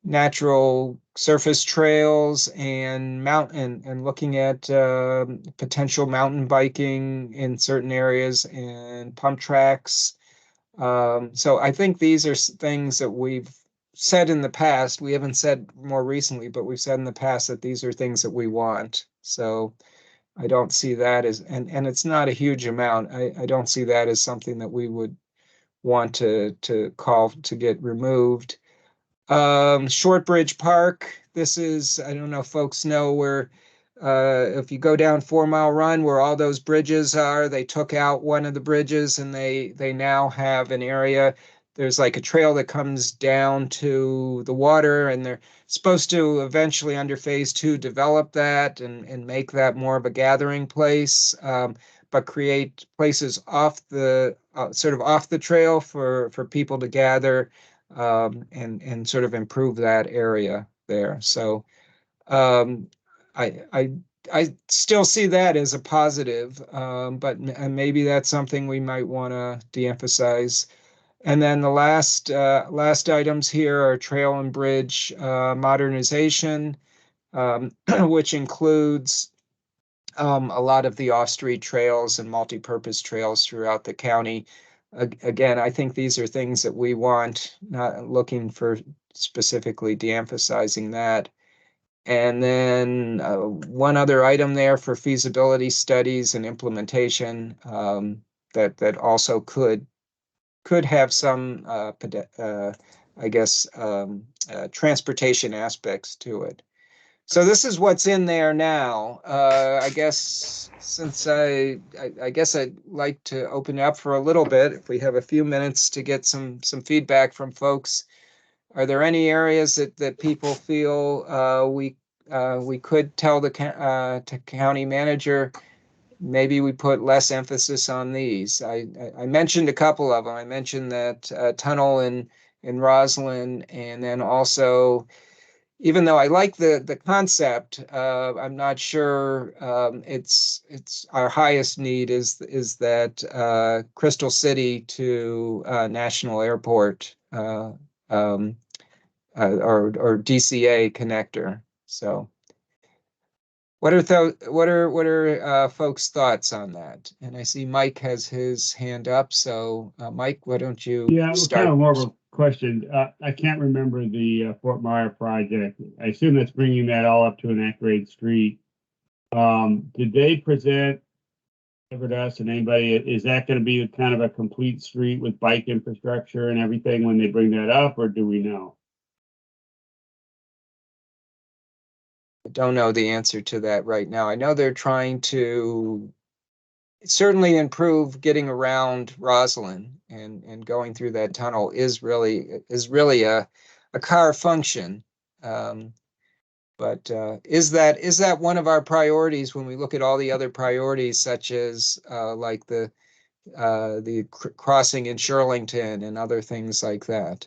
natural surface trails and looking at potential mountain biking in certain areas and pump tracks. So I think these are things that we've said in the past. We haven't said more recently, but we've said in the past that these are things that we want. So I don't see that as, and it's not a huge amount. I don't see that as something that we would want to call to get removed. Shortbridge Park. This is, I don't know if folks know where, if you go down 4 Mile Run where all those bridges are, they took out one of the bridges and they now have an area. There's like a trail that comes down to the water, and they're supposed to eventually under phase 2 develop that and make that more of a gathering place, but create places off the sort of off the trail for people to gather. And sort of improve that area there. So I still see that as a positive, but maybe that's something we might want to de-emphasize. And then the last items here are trail and bridge modernization, which includes a lot of the off-street trails and multi-purpose trails throughout the county. Again, I think these are things that we want, not looking for specifically de-emphasizing that. And then one other item there for feasibility studies and implementation that also could have some, I guess, transportation aspects to it. So this is what's in there now. I guess since I guess I'd like to open it up for a little bit, if we have a few minutes to get some feedback from folks. Are there any areas that people feel we could tell the county manager maybe we put less emphasis on these? I mentioned a couple of them. I mentioned that tunnel in Roslyn, and then also, even though I like the concept, I'm not sure it's our highest need is that Crystal City to National Airport or DCA connector. So, what are folks' thoughts on that? And I see Mike has his hand up. So, Mike, why don't you start? Kind of more of a question. I can't remember the Fort Myer project. I assume that's bringing that all up to an at-grade street. Did they present ever to us and anybody? Is that going to be kind of a complete street with bike infrastructure and everything when they bring that up, or do we know? I don't know the answer to that right now. I know they're trying to certainly improve getting around Roslyn, and going through that tunnel is really a car function. But is that one of our priorities when we look at all the other priorities, such as like the crossing in Shirlington and other things like that?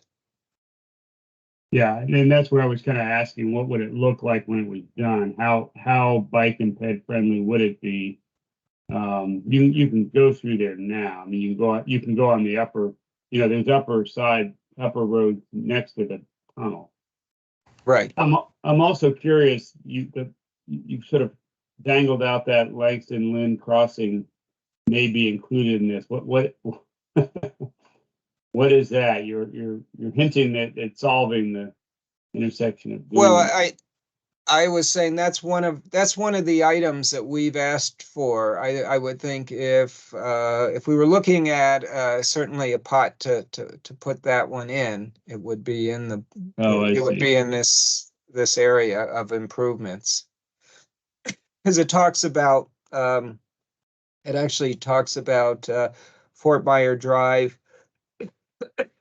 Yeah, and that's what I was kind of asking. What would it look like when it was done? How bike and ped friendly would it be? You can go through there now. I mean, you can go on the upper, there's upper road next to the tunnel. Right. I'm also curious. You sort of dangled out that Langston Lynn crossing may be included in this. What what is that? You're hinting that it's solving the intersection of. Well, I was saying that's one of the items that we've asked for. I would think if we were looking at certainly a pot to put that one in, it would be in the Oh, I it would see. be in this area of improvements, because it talks about it actually talks about Fort Myer Drive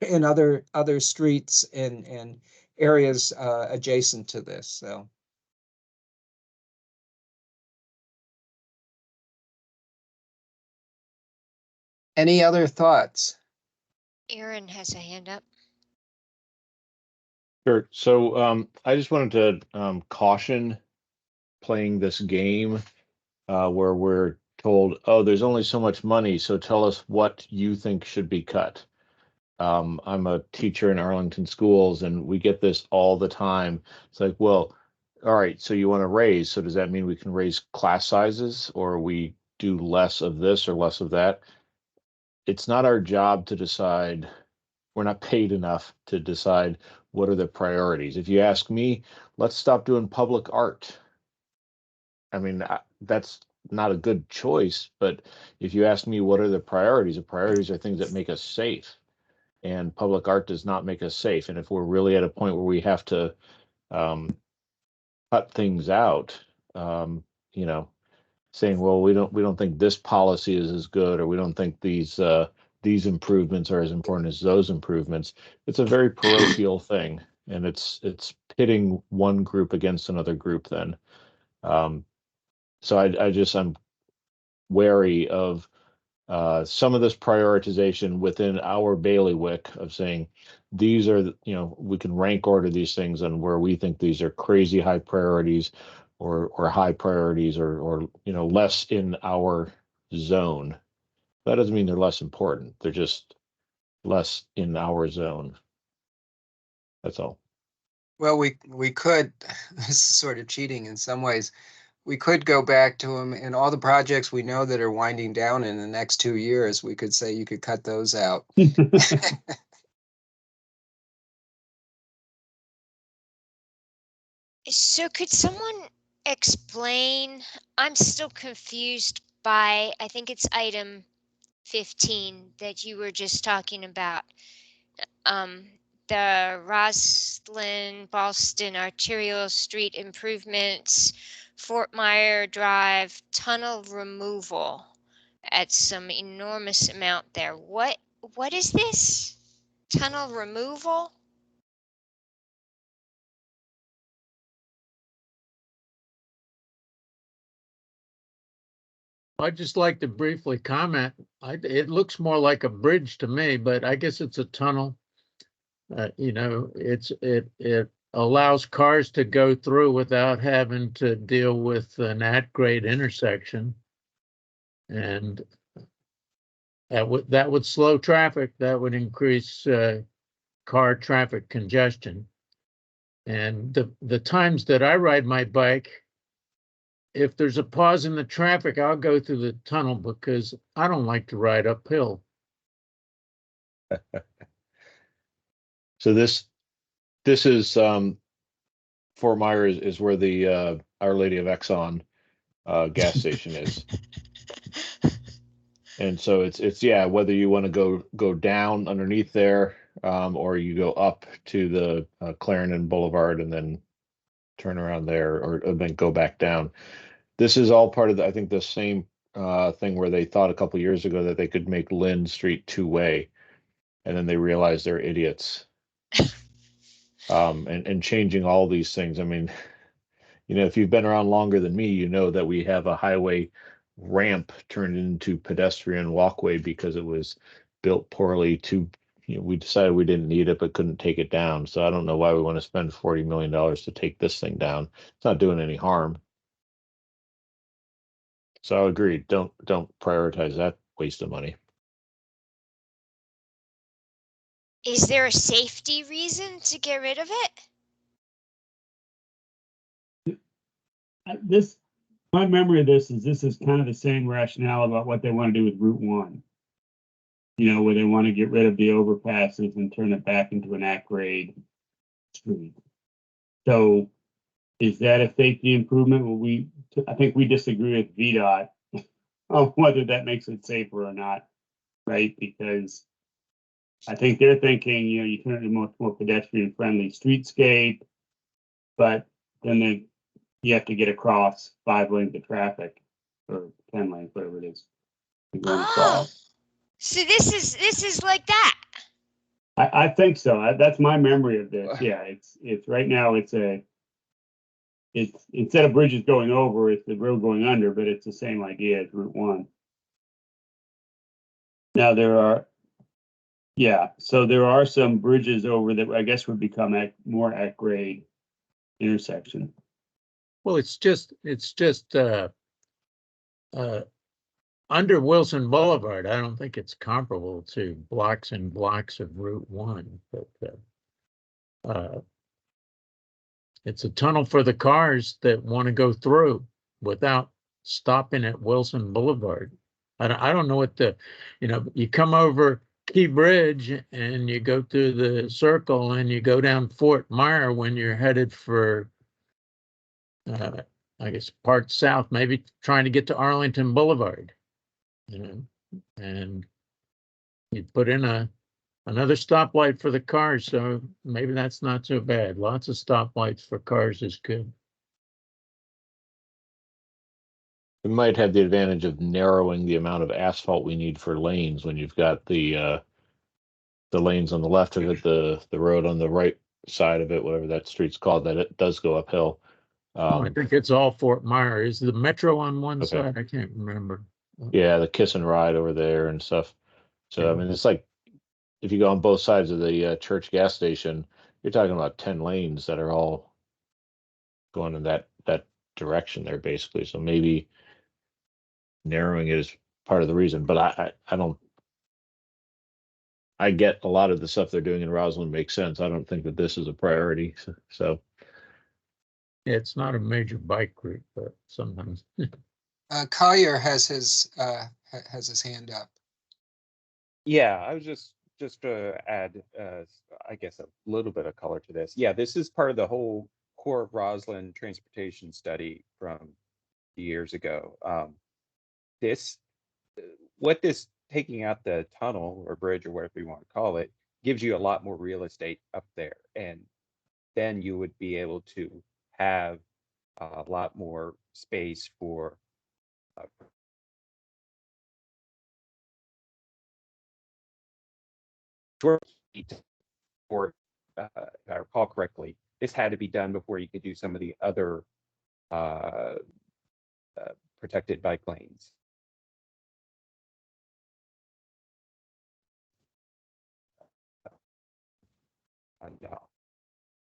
and other streets and areas adjacent to this. So. Any other thoughts? Aaron has a hand up. Sure. So I just wanted to caution playing this game where we're told, oh, there's only so much money, so tell us what you think should be cut. I'm a teacher in Arlington schools, and we get this all the time. It's like, well, all right, so you want to raise, so does that mean we can raise class sizes, or we do less of this or less of that? It's not our job to decide. We're not paid enough to decide what are the priorities. If you ask me, let's stop doing public art. I mean, that's not a good choice, but if you ask me what are the priorities are things that make us safe, and public art does not make us safe. And if we're really at a point where we have to cut things out, you know, saying, well, we don't think this policy is as good, or we don't think these improvements are as important as those improvements. It's a very parochial thing, and it's pitting one group against another group then. So I'm wary of some of this prioritization within our bailiwick of saying these are, we can rank order these things and where we think these are crazy high priorities or high priorities or less in our zone. That doesn't mean they're less important. They're just less in our zone. That's all. Well, we could, this is sort of cheating in some ways. We could go back to them and all the projects we know that are winding down in the next 2 years, we could say you could cut those out. So could someone explain? I'm still confused by, I think it's item 15 that you were just talking about. The Roslyn Boston Arterial Street improvements, Fort Myer Drive tunnel removal at some enormous amount there. What is this? Tunnel removal? I'd just like to briefly comment. It looks more like a bridge to me, but I guess it's a tunnel. It allows cars to go through without having to deal with an at-grade intersection, and that would slow traffic. That would increase car traffic congestion. And the times that I ride my bike, if there's a pause in the traffic, I'll go through the tunnel because I don't like to ride uphill. So this is Fort Myers is where the Our Lady of Exxon gas station is. And so it's yeah, whether you want to go down underneath there, or you go up to the Clarendon Boulevard and then turn around there, or then go back down. This is all part of I think the same thing where they thought a couple years ago that they could make Lynn Street two-way, and then they realized they're idiots. And changing all these things. I mean, if you've been around longer than me, you know that we have a highway ramp turned into pedestrian walkway because it was built poorly we decided we didn't need it but couldn't take it down. So I don't know why we want to spend $40 million to take this thing down. It's not doing any harm. So I agree. Don't prioritize that waste of money. Is there a safety reason to get rid of it? My memory of this is kind of the same rationale about what they want to do with Route 1. Where they want to get rid of the overpasses and turn it back into an at-grade street. So Is that a safety improvement? I think we disagree with VDOT on whether that makes it safer or not, right? Because I think they're thinking, you can have a much more pedestrian friendly streetscape, but then you have to get across 5 lanes of traffic or 10 lanes, whatever it is. Oh, so this is like that. I think so. That's my memory of this. Yeah, it's right now it's instead of bridges going over, it's the road going under, but it's the same idea as Route 1. Now so there are some bridges over that I guess would become more at grade intersection. Well, it's just under Wilson Boulevard. I don't think it's comparable to blocks and blocks of Route 1, but it's a tunnel for the cars that want to go through without stopping at Wilson Boulevard. I don't know what you come over Key Bridge and you go through the circle and you go down Fort Myer when you're headed for, I guess, part south, maybe trying to get to Arlington Boulevard, and you put in another stoplight for the cars, so maybe that's not so bad. Lots of stoplights for cars is good. We might have the advantage of narrowing the amount of asphalt we need for lanes when you've got the lanes on the left of it, the road on the right side of it, whatever that street's called, that it does go uphill. I think it's all Fort Myer. Is the Metro on one Okay. side? I can't remember. Yeah, the kiss and ride over there and stuff. So, I mean, it's like if you go on both sides of the church gas station, you're talking about 10 lanes that are all going in that direction there, basically. So maybe narrowing it is part of the reason. But I get a lot of the stuff they're doing in Roslyn makes sense. I don't think that this is a priority. So Yeah, it's not a major bike route, but sometimes. Collier has his hand up. Yeah, I was just to add, I guess, a little bit of color to this. Yeah, this is part of the whole Core of Roslyn transportation study from years ago. What this taking out the tunnel or bridge or whatever you want to call it gives you a lot more real estate up there, and then you would be able to have a lot more space for or if I recall correctly, this had to be done before you could do some of the other protected bike lanes.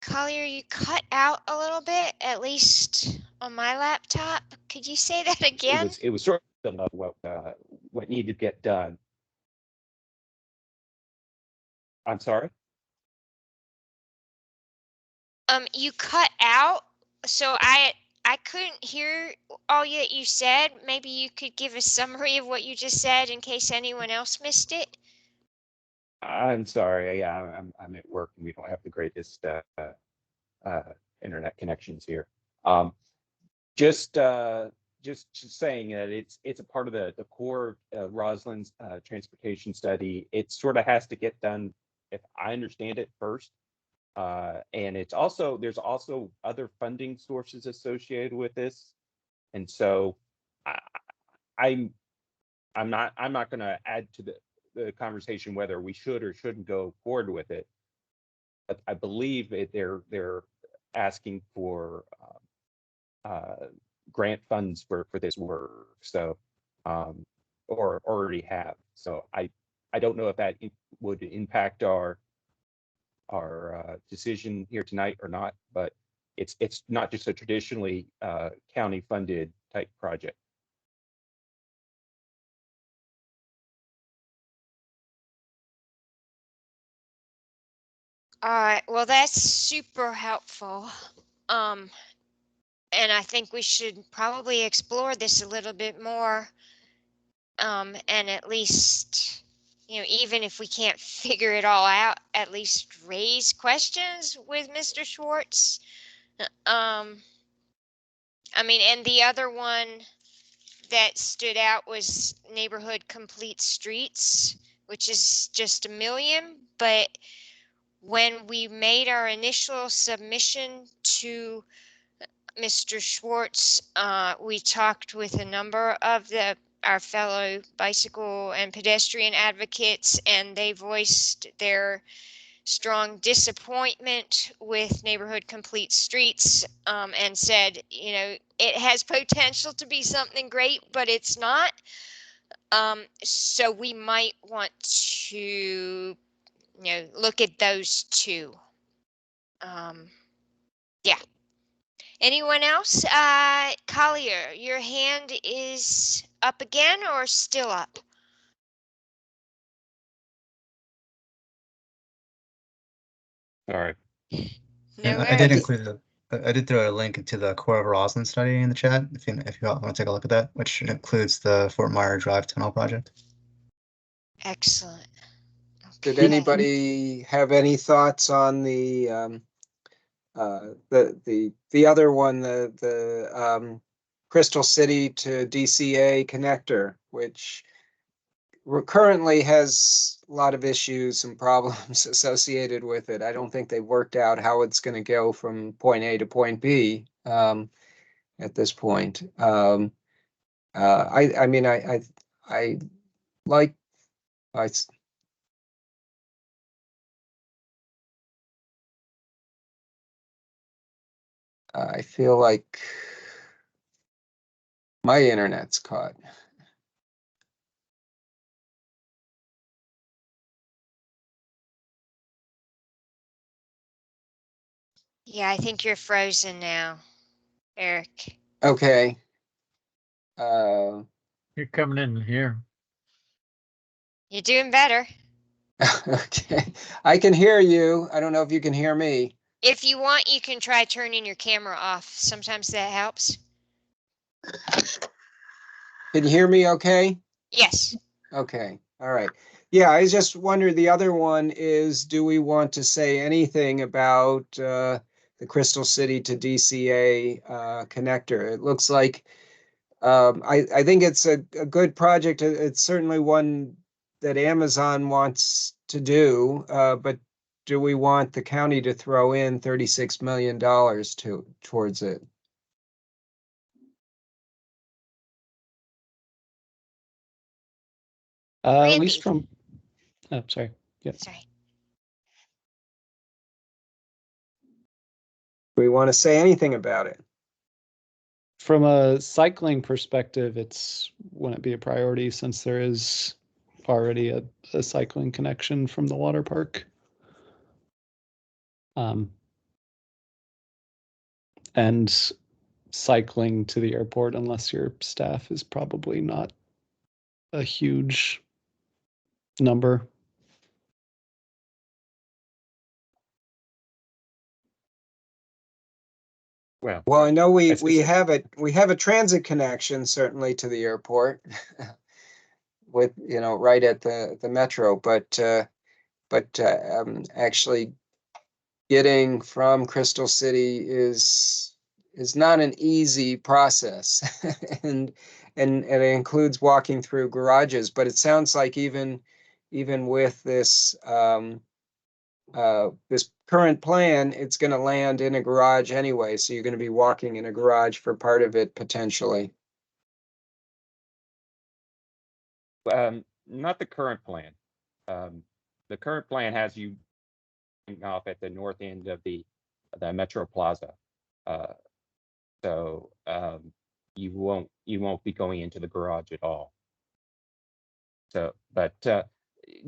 Collier, you cut out a little bit, at least on my laptop. Could you say that again? It was sort of what needed to get done. I'm sorry? You cut out, so I couldn't hear all that you said. Maybe you could give a summary of what you just said in case anyone else missed it. I'm sorry. Yeah, I'm at work and we don't have the greatest internet connections here. Just saying that it's a part of the core Roslyn's transportation study. It sort of has to get done, if I understand it, first. And there's also other funding sources associated with this, and so I'm not going to add to the conversation whether we should or shouldn't go forward with it. But I believe they're asking for grant funds for this work, so or already have. So I don't know if that would impact our decision here tonight or not, but it's not just a traditionally county funded type project. All right, well, that's super helpful. And I think we should probably explore this a little bit more. And at least, even if we can't figure it all out, at least raise questions with Mr. Schwartz. I mean, and the other one that stood out was neighborhood complete streets, which is just $1 million. But when we made our initial submission to Mr. Schwartz, we talked with a number of our fellow bicycle and pedestrian advocates, and they voiced their strong disappointment with neighborhood complete streets, and said, it has potential to be something great, but it's not. So we might want to, look at those two. Yeah. Anyone else? Collier, your hand is up again or still up? Sorry. No And I did worries. include I did throw a link to the Core of Roslyn study in the chat if you want to take a look at that, which includes the Fort Myer Drive tunnel project. Excellent. Did Okay. anybody have any thoughts on the other one, the Crystal City to DCA connector, which currently has a lot of issues and problems associated with it. I don't think they've worked out how it's going to go from point A to point B at this point. I mean, I like, I feel like my internet's caught. Yeah, I think you're frozen now, Eric. Okay. You're coming in here. You're doing better. Okay. I can hear you. I don't know if you can hear me. If you want, you can try turning your camera off. Sometimes that helps. Can you hear me okay? Yes. Okay. All right. Yeah, I just wondered, the other one is, do we want to say anything about the Crystal City to DCA connector? It looks like I think it's a good project. It's certainly one that Amazon wants to do, but do we want the county to throw in $36 million towards it? At Randy. least from, oh, sorry. Yeah. Sorry. Do we want to say anything about it? From a cycling perspective, wouldn't be a priority since there is already a cycling connection from the water park. And cycling to the airport, unless your staff, is probably not a huge number. Well, I know we have a transit connection certainly to the airport with, right at the metro, but actually getting from Crystal City is not an easy process, and it includes walking through garages. But it sounds like even with this this current plan, it's going to land in a garage anyway, so you're going to be walking in a garage for part of it potentially. Not the current plan. The current plan has you off at the north end of the Metro Plaza, so you won't be going into the garage at all. So, but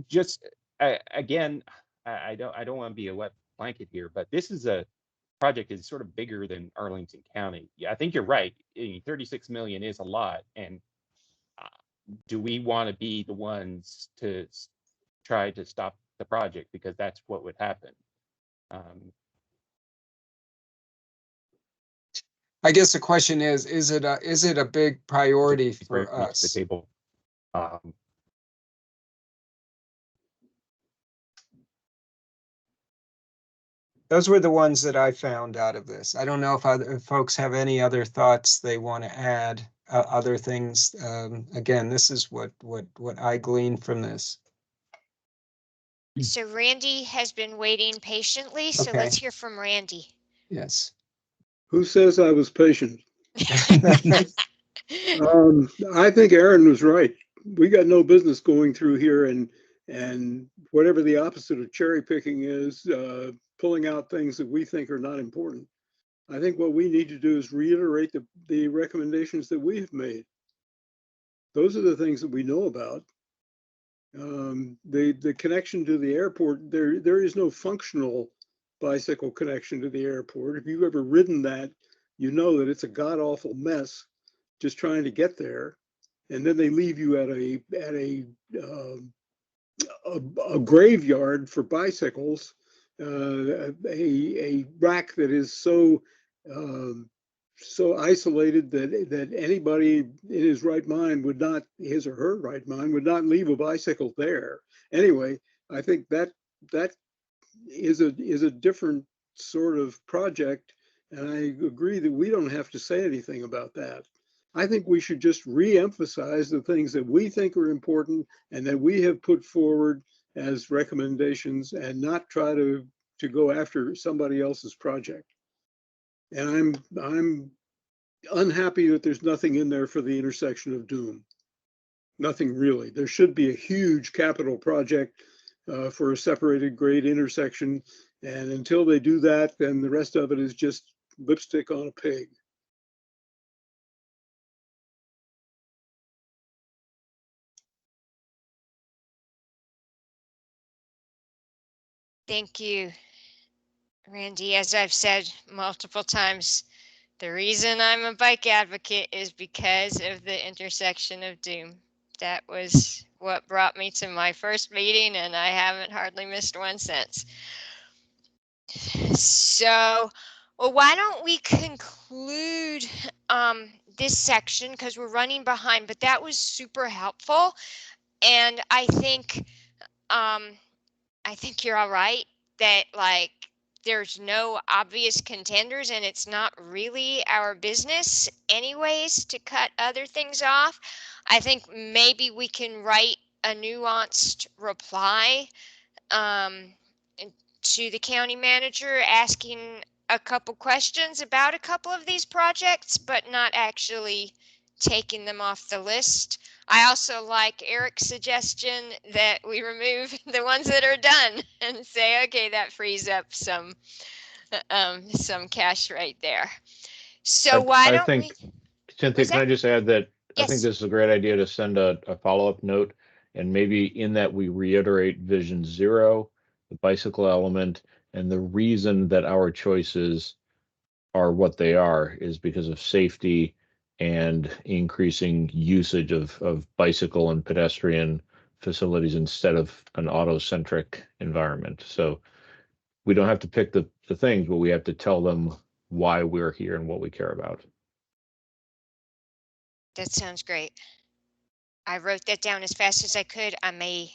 just again, I don't want to be a wet blanket here, but this is a project is sort of bigger than Arlington County. Yeah, I think you're right. 36 million is a lot, and do we want to be the ones to try to stop the project, because that's what would happen? I guess the question is it a big priority for us? The table. Those were the ones that I found out of this. I don't know if other folks have any other thoughts they want to add, other things. Again, this is what I gleaned from this. So Randy has been waiting patiently, so Okay. let's hear from Randy. Yes. Who says I was patient? I think Aaron was right. We got no business going through here and whatever the opposite of cherry picking is, pulling out things that we think are not important. I think what we need to do is reiterate the recommendations that we have made. Those are the things that we know about. The connection to the airport, there is no functional bicycle connection to the airport. If you've ever ridden that, you know that it's a god awful mess just trying to get there, and then they leave you at a graveyard for bicycles, a rack that is so isolated that anybody in his right mind would not, his or her right mind would not leave a bicycle there. Anyway, I think that is a different sort of project, and I agree that we don't have to say anything about that. I think we should just re-emphasize the things that we think are important and that we have put forward as recommendations, and not try to go after somebody else's project. And I'm unhappy that there's nothing in there for the intersection of Doom. Nothing really. There should be a huge capital project for a separated grade intersection. And until they do that, then the rest of it is just lipstick on a pig. Thank you, Randy. As I've said multiple times, the reason I'm a bike advocate is because of the intersection of Doom. That was what brought me to my first meeting, and I haven't hardly missed one since. So, well, why don't we conclude this section, because we're running behind, but that was super helpful. And I think you're all right that, like, there's no obvious contenders, and it's not really our business anyways to cut other things off. I think maybe we can write a nuanced reply to the county manager asking a couple questions about a couple of these projects, but not actually taking them off the list. I also like Eric's suggestion that we remove the ones that are done and say, okay, that frees up some cash right there. So why don't we? Cynthia, can I just add that I think Yes. this is a great idea to send a follow-up note, and maybe in that we reiterate Vision Zero, the bicycle element, and the reason that our choices are what they are is because of safety and increasing usage of bicycle and pedestrian facilities instead of an auto-centric environment. So we don't have to pick the things, but we have to tell them why we're here and what we care about. That sounds great. I wrote that down as fast as I could. I may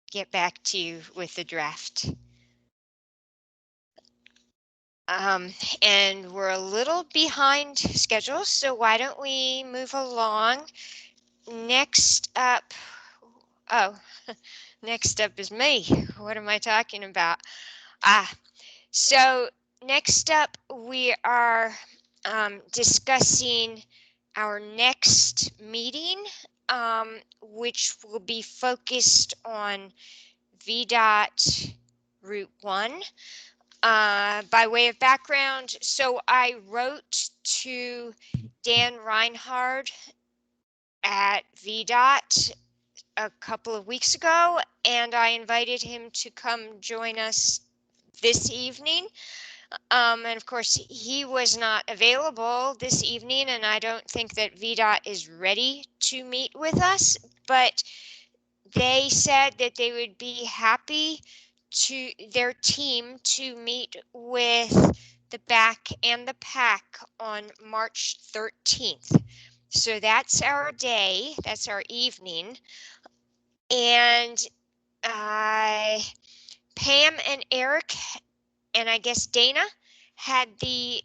get back to you with the draft. And we're a little behind schedule, so why don't we move along? Next up, next up is me. What am I talking about? So next up we are discussing our next meeting, which will be focused on VDOT Route 1. By way of background, so I wrote to Dan Reinhard at VDOT a couple of weeks ago, and I invited him to come join us this evening. And of course, he was not available this evening, and I don't think that VDOT is ready to meet with us, but they said that they would be happy to their team to meet with the BAC and the PAC on March 13th. So that's our day, that's our evening. And Pam and Eric I guess Dana had the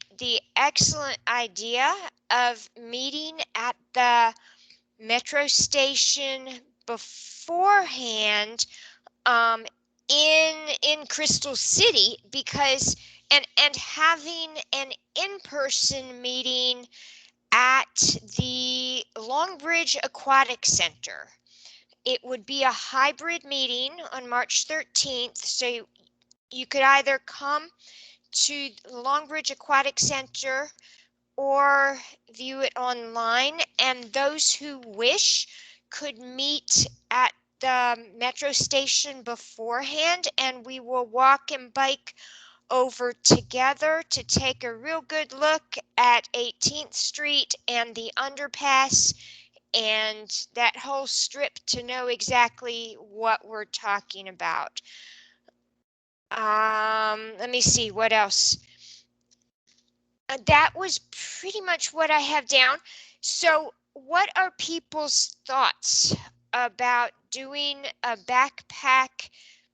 excellent idea of meeting at the metro station beforehand in Crystal City, because and having an in-person meeting at the Longbridge Aquatic Center. It would be a hybrid meeting on March 13th, so you could either come to Longbridge Aquatic Center or view it online, and those who wish could meet at the metro station beforehand, and we will walk and bike over together to take a real good look at 18th Street and the underpass and that whole strip to know exactly what we're talking about. Let me see what else. That was pretty much what I have down. So what are people's thoughts about doing a backpack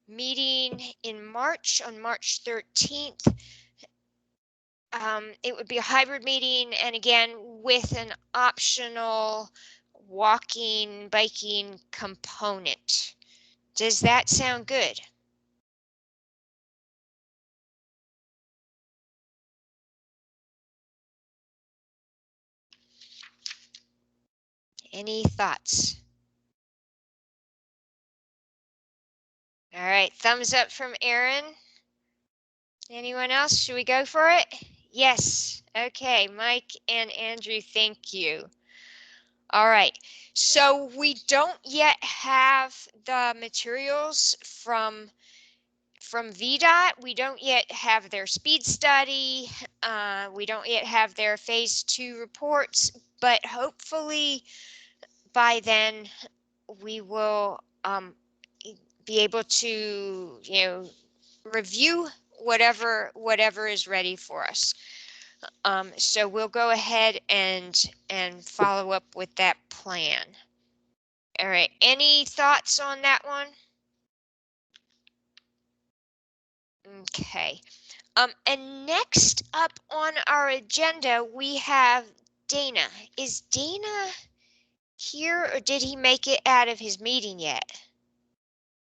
meeting in March on March 13th? It would be a hybrid meeting, and again, with an optional walking, biking component. Does that sound good? Any thoughts? All right, thumbs up from Aaron. Anyone else? Should we go for it? Yes. Okay, Mike and Andrew, thank you. All right, so we don't yet have the materials from VDOT. We don't yet have their speed study. We don't yet have their phase 2 reports, but hopefully by then we will be able to, review whatever is ready for us. So we'll go ahead and follow up with that plan. All right, any thoughts on that one? Okay. And next up on our agenda, we have Dana. Is Dana here, or did he make it out of his meeting yet?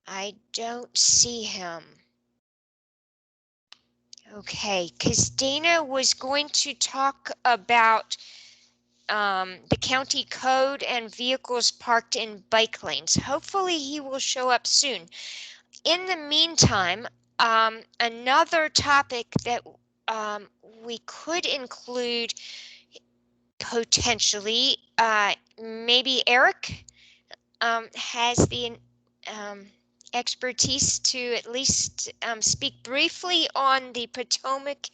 I don't see him. Okay, because Dana was going to talk about the county code and vehicles parked in bike lanes. Hopefully he will show up soon. In the meantime, another topic that we could include potentially, maybe Eric has the expertise to at least speak briefly on the Potomac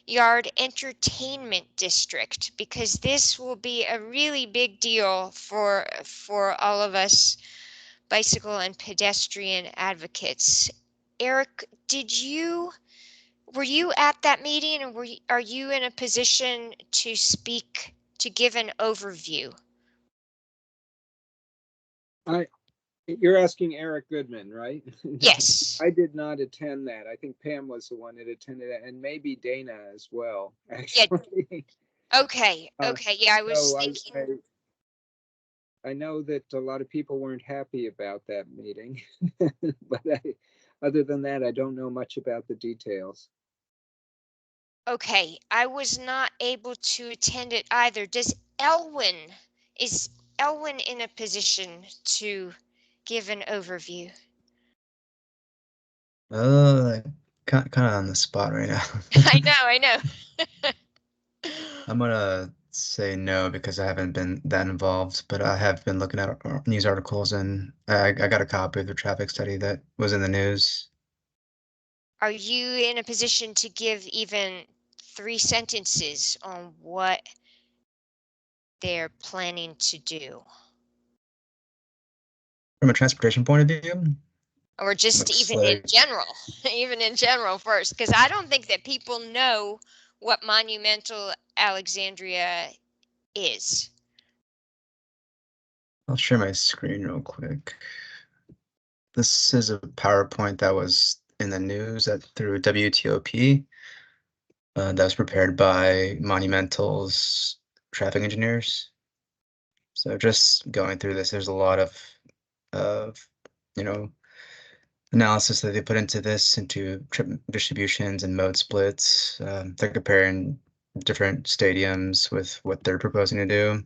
Yard Entertainment District, because this will be a really big deal for all of us bicycle and pedestrian advocates. Eric, were you at that meeting, and are you in a position to speak, to give an overview? You're asking Eric Goodman, right? Yes. I did not attend that. I think Pam was the one that attended it, and maybe Dana as well, actually. Yeah. Okay. Yeah, I was so thinking. I know that a lot of people weren't happy about that meeting, but other than that, I don't know much about the details. Okay, I was not able to attend it either. Is Elwin in a position to give an overview? Kind of on the spot right now. I know. I'm gonna say no because I haven't been that involved, but I have been looking at news articles, and I got a copy of the traffic study that was in the news. Are you in a position to give even 3 sentences on what they're planning to do? From a transportation point of view? Or just Looks even in like- general, even in general first, because I don't think that people know what Monumental Alexandria is. I'll share my screen real quick. This is a PowerPoint that was in the news through WTOP that was prepared by Monumental's traffic engineers. So just going through this, there's a lot of you know, analysis that they put into this, into trip distributions and mode splits. They're comparing different stadiums with what they're proposing to do.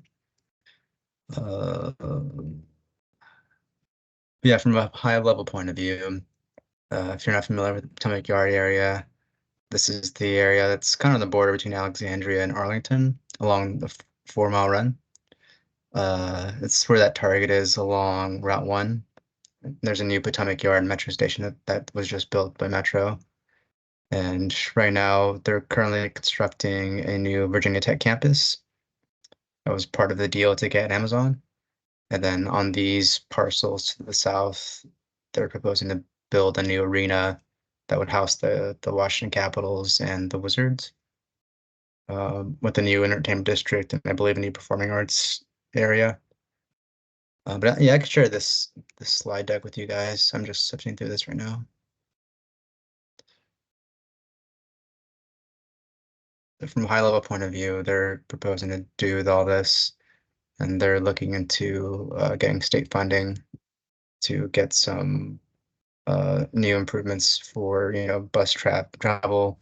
Yeah, from a high level point of view, if you're not familiar with the Potomac Yard area, this is the area that's kind of on the border between Alexandria and Arlington along the 4 mile run. It's where that Target is along Route 1. There's a new Potomac Yard metro station that was just built by Metro. And right now, they're currently constructing a new Virginia Tech campus. That was part of the deal to get Amazon. And then on these parcels to the south, they're proposing to build a new arena that would house the Washington Capitals and the Wizards, with a new entertainment district and I believe a new performing arts area. But yeah, I could share this slide deck with you guys. I'm just sifting through this right now. But from a high level point of view, they're proposing to do all this, and they're looking into getting state funding to get some new improvements for bus travel.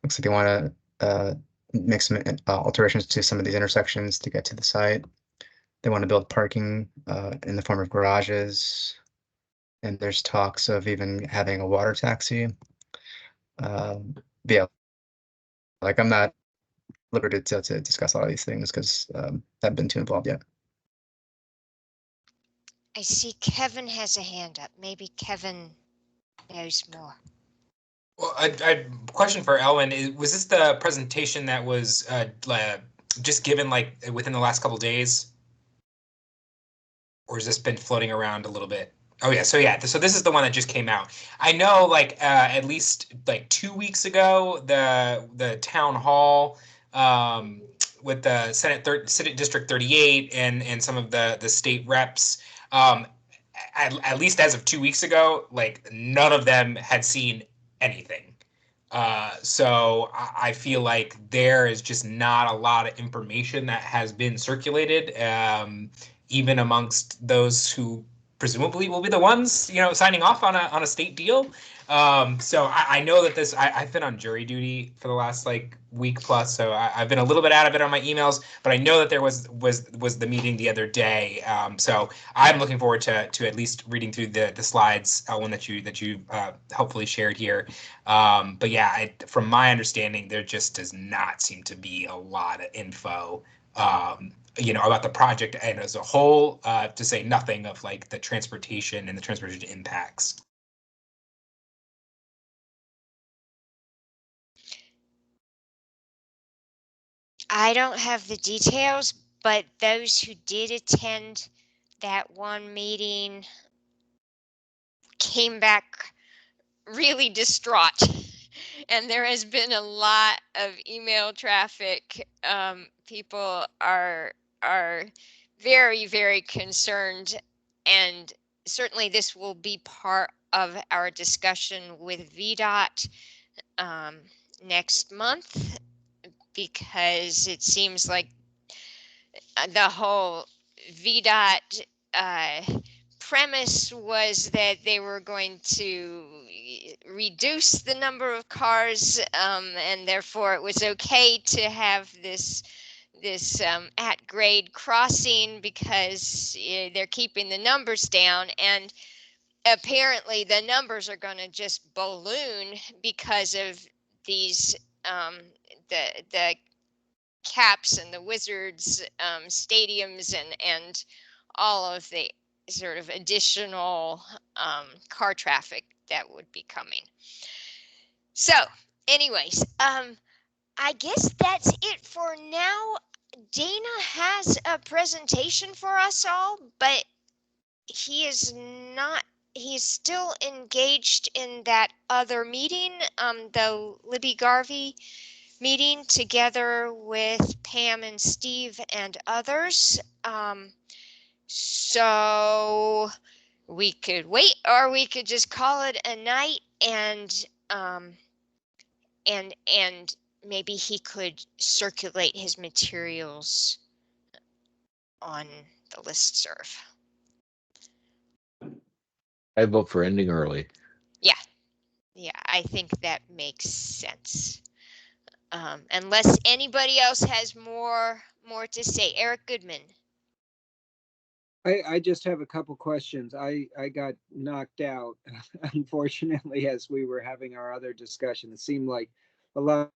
Looks like they want to make some alterations to some of these intersections to get to the site. They want to build parking in the form of garages, and there's talks of even having a water taxi. Yeah, like I'm not liberty to discuss all of these things because I haven't been too involved yet. I see Kevin has a hand up. Maybe Kevin knows more. Well, I question for Elwin. Was this the presentation that was just given like within the last couple days? Or has this been floating around a little bit? Oh yeah, so this is the one that just came out. I know like at least like 2 weeks ago, the town hall with the Senate District 38 and some of the state reps, at least as of 2 weeks ago, like none of them had seen anything. So I feel like there is just not a lot of information that has been circulated, even amongst those who presumably will be the ones, signing off on a state deal. So I know that I've been on jury duty for the last like week plus, so I've been a little bit out of it on my emails, but I know that there was the meeting the other day. So I'm looking forward to at least reading through the slides, one that you helpfully shared here. But yeah, from my understanding, there just does not seem to be a lot of info about the project and as a whole, to say nothing of like the transportation and the transportation impacts. I don't have the details, but those who did attend that one meeting came back really distraught. And there has been a lot of email traffic. People are very, very concerned, and certainly this will be part of our discussion with VDOT next month, because it seems like the whole VDOT premise was that they were going to reduce the number of cars, and therefore it was okay to have this at grade crossing because they're keeping the numbers down, and apparently the numbers are going to just balloon because of these the Caps and the Wizards stadiums and all of the sort of additional car traffic that would be coming. So anyways, I guess that's it for now. Dana has a presentation for us all, but he's still engaged in that other meeting, the Libby Garvey meeting, together with Pam and Steve and others. So we could wait, or we could just call it a night. and and maybe he could circulate his materials on the listserv. I vote for ending early. Yeah, I think that makes sense. Unless anybody else has more to say. Eric Goodman. I just have a couple questions. I got knocked out, unfortunately, as we were having our other discussion. It seemed like a lot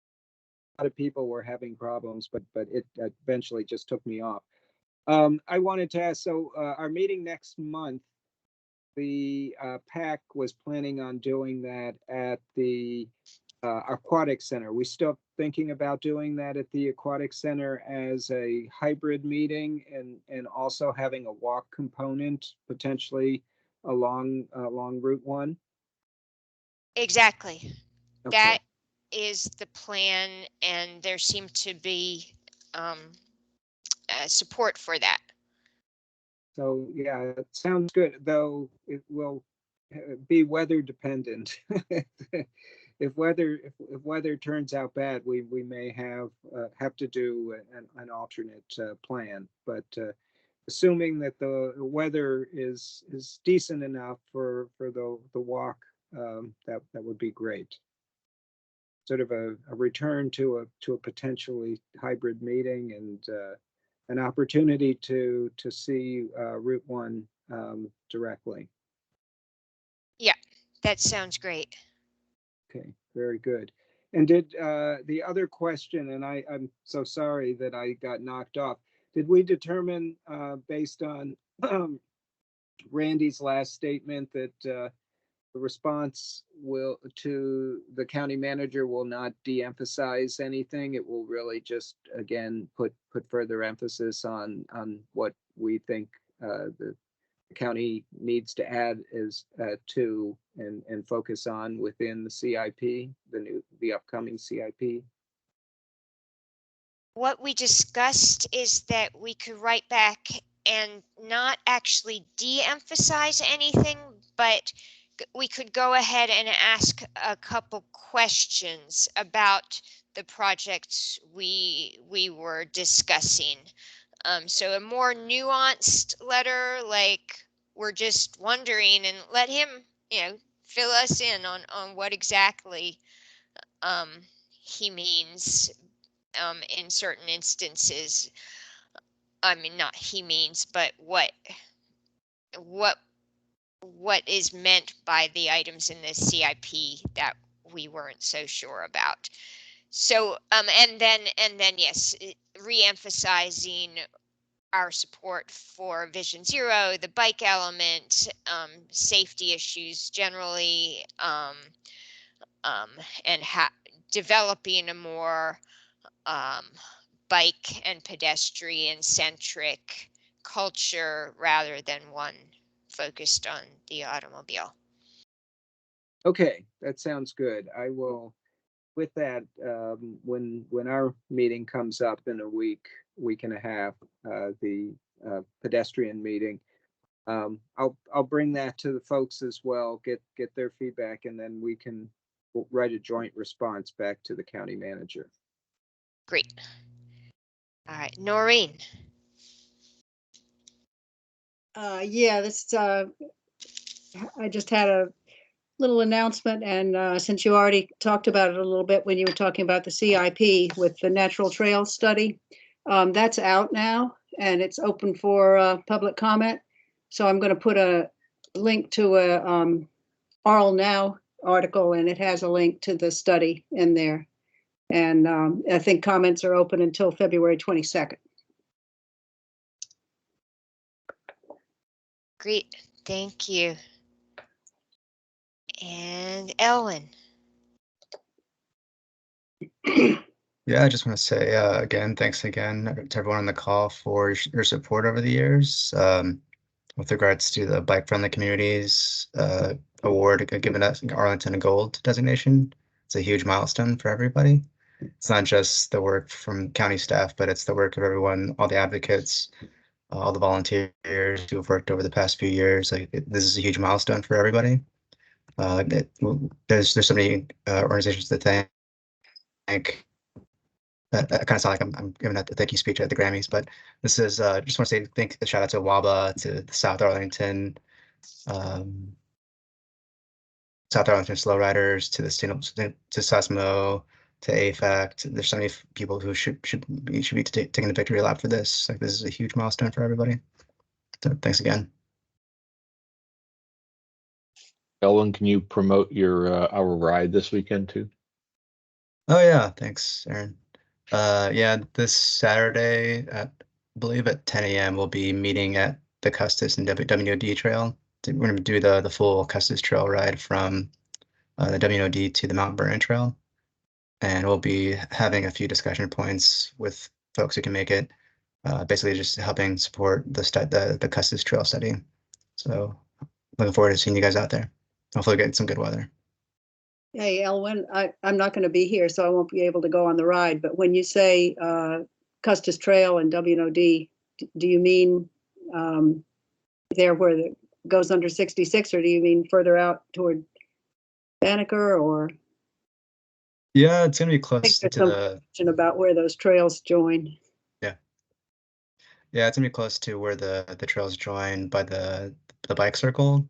of people were having problems, but it eventually just took me off. I wanted to ask, so our meeting next month, the PAC was planning on doing that at the aquatic center. We still thinking about doing that at the aquatic center as a hybrid meeting and also having a walk component potentially along Route 1? Exactly. Okay. That is the plan, and there seemed to be support for that. So yeah, it sounds good, though it will be weather dependent. If weather turns out bad, we may have to do an alternate plan. But assuming that the weather is decent enough for the walk, that would be great. Sort of a return to a potentially hybrid meeting and an opportunity to see Route 1 directly. Yeah, that sounds great. Okay, very good. And did the other question, and I'm so sorry that I got knocked off. Did we determine based on Randy's last statement that the response to the county manager will not de-emphasize anything? It will really just, again, put further emphasis on what we think the county needs to add is to and focus on within the CIP, the upcoming CIP. What we discussed is that we could write back and not actually de-emphasize anything, but we could go ahead and ask a couple questions about the projects we were discussing. So a more nuanced letter, like we're just wondering, and let him, fill us in on what exactly he means in certain instances. I mean, not he means, but what is meant by the items in the CIP that we weren't so sure about. So, and then yes, re-emphasizing our support for Vision Zero, the bike element, safety issues generally, and developing a more bike and pedestrian centric culture rather than one focused on the automobile. Okay, that sounds good. I will, with that, when our meeting comes up in a week and a half, the pedestrian meeting, I'll bring that to the folks as well, get their feedback, and then we can write a joint response back to the county manager. Great. All right, Noreen. Yeah, this I just had a little announcement, and since you already talked about it a little bit when you were talking about the CIP with the natural trail study, that's out now and it's open for public comment. So I'm going to put a link to a Arl Now article, and it has a link to the study in there. And I think comments are open until February 22nd. Great, thank you. And Ellen. Yeah, I just want to say again, thanks again to everyone on the call for your support over the years. With regards to the Bike Friendly Communities award given us Arlington a gold designation, it's a huge milestone for everybody. It's not just the work from county staff, but it's the work of everyone, all the advocates, all the volunteers who have worked over the past few years. This is a huge milestone for everybody. There's so many organizations to thank. That kind of sound like I'm giving a thank you speech at the Grammys, but this is just want to say shout out to WABA, to the um, South Arlington Slow Riders, to the to SASMO, to AFAC. There's so many people who should be taking the victory lap for this. Like, this is a huge milestone for everybody. So thanks again. Ellen, can you promote your our ride this weekend too? Oh yeah, thanks, Aaron. Yeah, this Saturday I believe at 10 a.m. we'll be meeting at the Custis and WNOD Trail. We're going to do the full Custis Trail ride from the WNOD to the Mount Vernon Trail, and we'll be having a few discussion points with folks who can make it. Basically, just helping support the Custis Trail study. So, looking forward to seeing you guys out there. Hopefully, get some good weather. Hey, Elwin, I'm not going to be here, so I won't be able to go on the ride. But when you say Custis Trail and WNOD, do you mean there where it goes under 66, or do you mean further out toward Banneker? Or Yeah, it's gonna be I close think to there's some the question about where those trails join. yeah, it's gonna be close to where the trails join by the bike circle,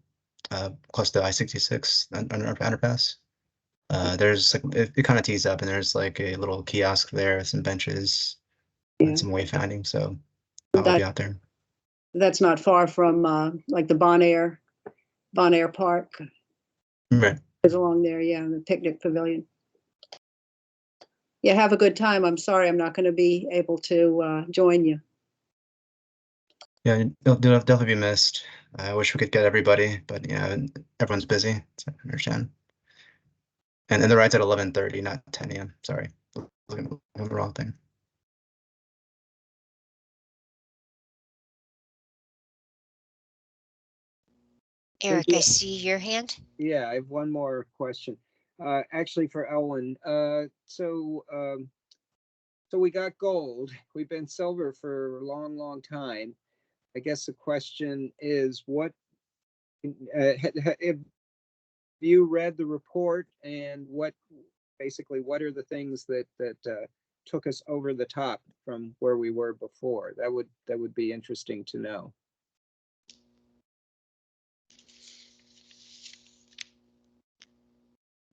close to I-66 underpass. There's like it kind of tees up, and there's like a little kiosk there, some benches, Yeah, and some wayfinding. So I'll be out there. that's not far from like the Bon Air Park Right. is along there. Yeah, the picnic pavilion. Yeah, have a good time. I'm sorry I'm not going to be able to join you. Yeah, they'll definitely be missed. I wish we could get everybody, but yeah, everyone's busy. So I understand. And the ride's at 11:30, not 10 a.m. Sorry, looking at the wrong thing. Eric, I see your hand. Yeah, I have one more question. Actually for Ellen. So we got gold. We've been silver for a long, long time. I guess the question is, what have you read the report, and what are the things that took us over the top from where we were before? That would be interesting to know.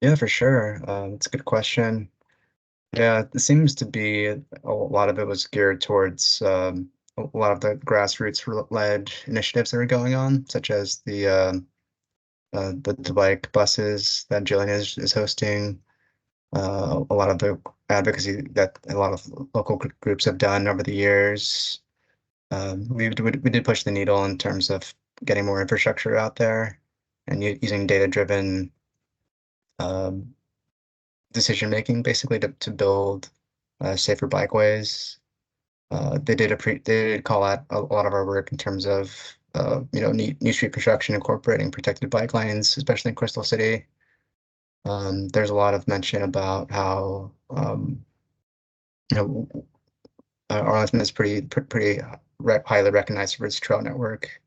Yeah, for sure. It's a good question. Yeah, it seems to be a lot of it was geared towards a lot of the grassroots-led initiatives that were going on, such as the bike buses that Jillian is hosting, a lot of the advocacy that a lot of local groups have done over the years. We did push the needle in terms of getting more infrastructure out there and using data-driven decision making, basically to build safer bikeways. They did call out a lot of our work in terms of new street construction incorporating protected bike lanes, especially in Crystal City. There's a lot of mention about how you know Arlington is pretty highly recognized for its trail network.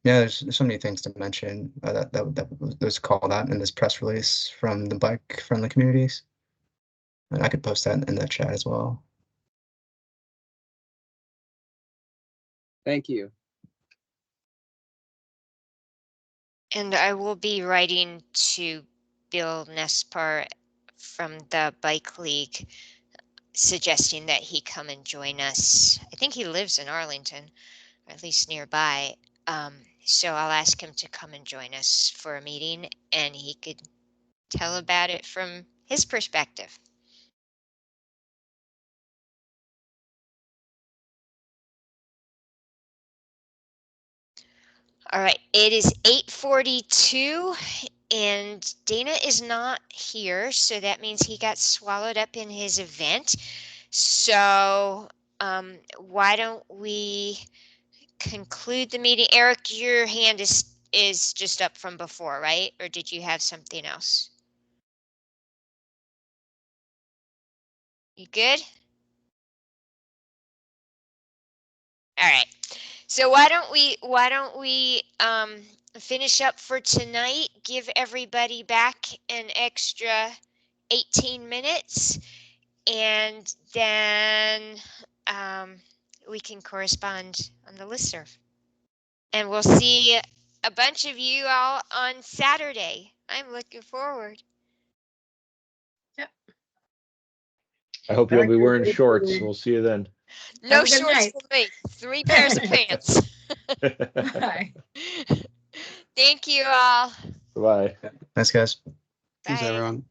Yeah, there's so many things to mention that was called out in this press release from the bike friendly communities, and I could post that in the chat as well. Thank you. And I will be writing to Bill Nespar from the Bike League, suggesting that he come and join us. I think he lives in Arlington, or at least nearby. So I'll ask him to come and join us for a meeting, and he could tell about it from his perspective. All right, it is 8:42, and Dana is not here, so that means he got swallowed up in his event. So why don't we conclude the meeting? Eric, your hand is just up from before, right? Or did you have something else? You good? All right. So why don't we finish up for tonight, give everybody back an extra 18 minutes, and then we can correspond on the listserv. And we'll see a bunch of you all on Saturday. I'm looking forward. Yep. I hope you'll Back be to wearing you, shorts. Judy. We'll see you then. No Have a good shorts night. for me. 3 pairs of pants. Bye. Thank you all. Bye. Thanks, guys. Thanks, Bye. everyone.